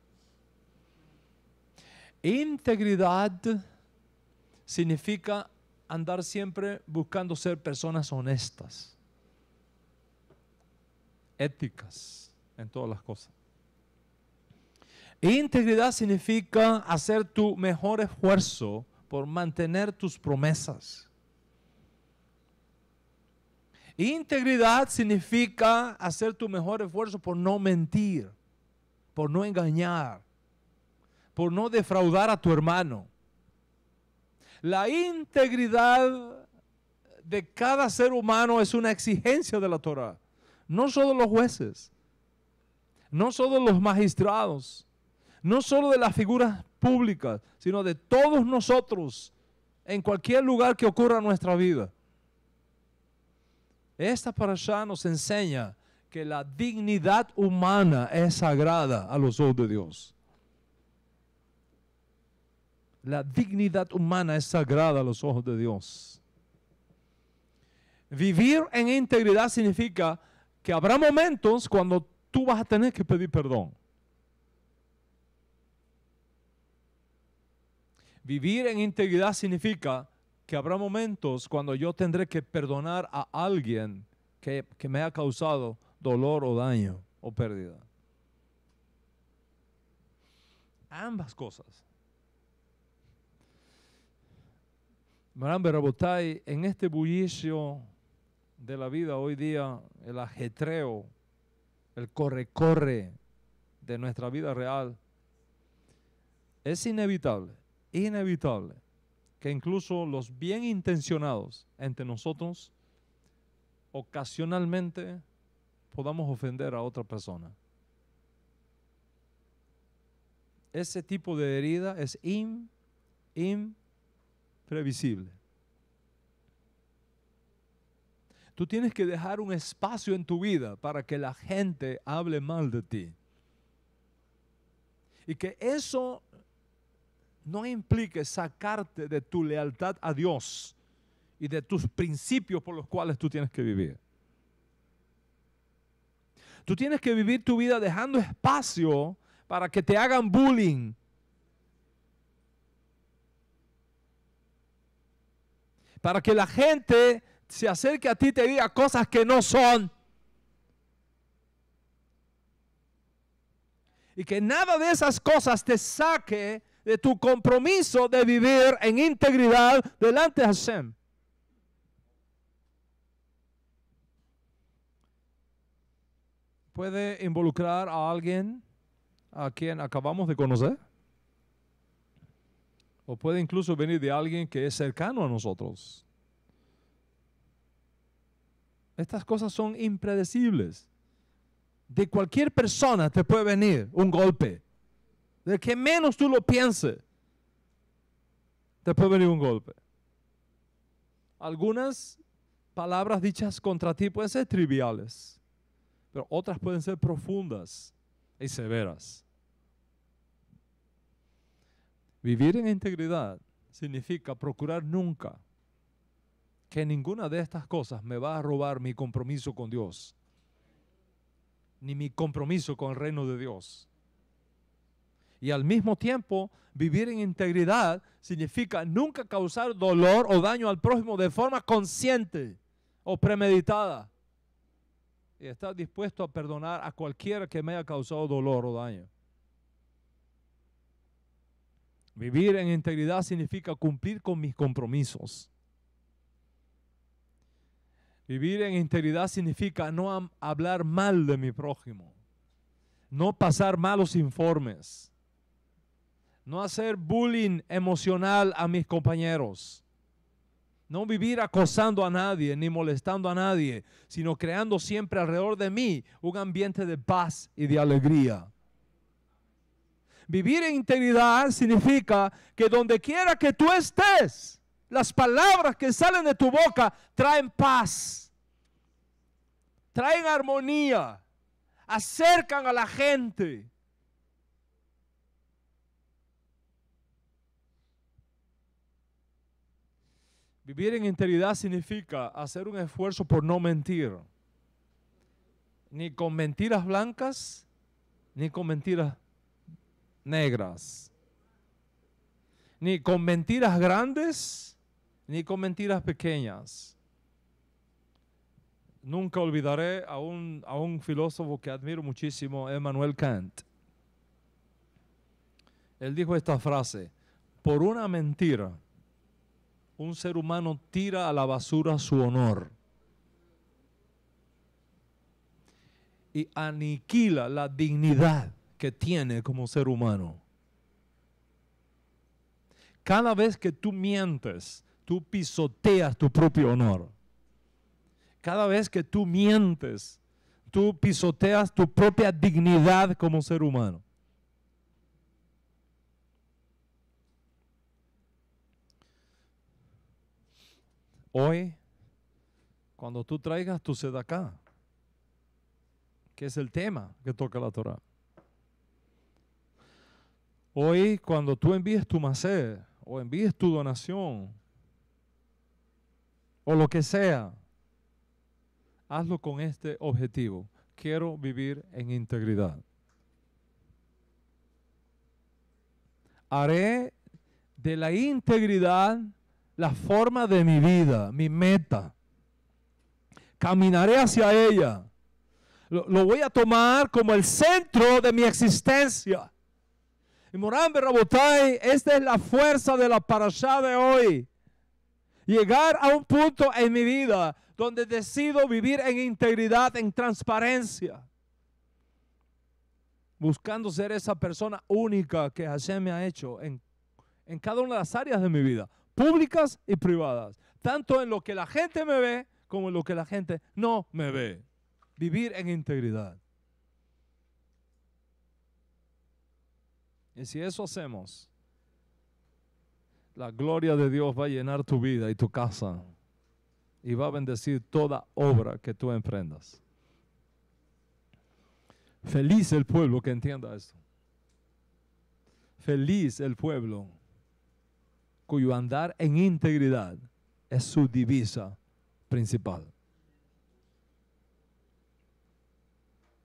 Integridad significa andar siempre buscando ser personas honestas, éticas en todas las cosas. Integridad significa hacer tu mejor esfuerzo por mantener tus promesas. Integridad significa hacer tu mejor esfuerzo por no mentir, por no engañar, por no defraudar a tu hermano. La integridad de cada ser humano es una exigencia de la Torah. No solo los jueces, no solo los magistrados, no solo de las figuras públicas, sino de todos nosotros, en cualquier lugar que ocurra en nuestra vida. Esta parashá nos enseña que la dignidad humana es sagrada a los ojos de Dios. La dignidad humana es sagrada a los ojos de Dios. Vivir en integridad significa que habrá momentos cuando tú vas a tener que pedir perdón. Vivir en integridad significa que habrá momentos cuando yo tendré que perdonar a alguien que me ha causado dolor o daño o pérdida. Ambas cosas. Maran Berabotay, en este bullicio de la vida hoy día, el ajetreo, el corre-corre de nuestra vida real, es inevitable que incluso los bien intencionados entre nosotros ocasionalmente podamos ofender a otra persona. Ese tipo de herida es imprevisible. Tú tienes que dejar un espacio en tu vida para que la gente hable mal de ti. Y que eso no implique sacarte de tu lealtad a Dios y de tus principios por los cuales tú tienes que vivir. Tú tienes que vivir tu vida dejando espacio para que te hagan bullying. Para que la gente se acerque a ti y te diga cosas que no son. Y que nada de esas cosas te saque de tu compromiso de vivir en integridad delante de Hashem. Puede involucrar a alguien a quien acabamos de conocer. O puede incluso venir de alguien que es cercano a nosotros. Estas cosas son impredecibles. De cualquier persona te puede venir un golpe. De que menos tú lo pienses, te puede venir un golpe. Algunas palabras dichas contra ti pueden ser triviales, pero otras pueden ser profundas y severas. Vivir en integridad significa procurar nunca que ninguna de estas cosas me va a robar mi compromiso con Dios, ni mi compromiso con el reino de Dios. Y al mismo tiempo, vivir en integridad significa nunca causar dolor o daño al prójimo de forma consciente o premeditada. Y estar dispuesto a perdonar a cualquiera que me haya causado dolor o daño. Vivir en integridad significa cumplir con mis compromisos. Vivir en integridad significa no hablar mal de mi prójimo, no pasar malos informes, no hacer bullying emocional a mis compañeros, no vivir acosando a nadie ni molestando a nadie, sino creando siempre alrededor de mí un ambiente de paz y de alegría. Vivir en integridad significa que donde quiera que tú estés, las palabras que salen de tu boca traen paz, traen armonía, acercan a la gente. Vivir en integridad significa hacer un esfuerzo por no mentir, ni con mentiras blancas, ni con mentiras negras, ni con mentiras grandes, ni con mentiras pequeñas. Nunca olvidaré a un filósofo que admiro muchísimo, Immanuel Kant. Él dijo esta frase: por una mentira, un ser humano tira a la basura su honor y aniquila la dignidad que tiene como ser humano. Cada vez que tú mientes, tú pisoteas tu propio honor. Cada vez que tú mientes, tú pisoteas tu propia dignidad como ser humano. Hoy, cuando tú traigas tu sedacá, que es el tema que toca la Torah. Hoy, cuando tú envíes tu maser, o envíes tu donación, o lo que sea, hazlo con este objetivo. Quiero vivir en integridad. Haré de la integridad la forma de mi vida, mi meta. Caminaré hacia ella. Lo voy a tomar como el centro de mi existencia. Y Moran Berrabotai, esta es la fuerza de la parashá de hoy. Llegar a un punto en mi vida donde decido vivir en integridad, en transparencia. Buscando ser esa persona única que Hashem me ha hecho en cada una de las áreas de mi vida, públicas y privadas. Tanto en lo que la gente me ve como en lo que la gente no me ve. Vivir en integridad. Y si eso hacemos, la gloria de Dios va a llenar tu vida y tu casa y va a bendecir toda obra que tú emprendas. Feliz el pueblo que entienda esto. Feliz el pueblo cuyo andar en integridad es su divisa principal.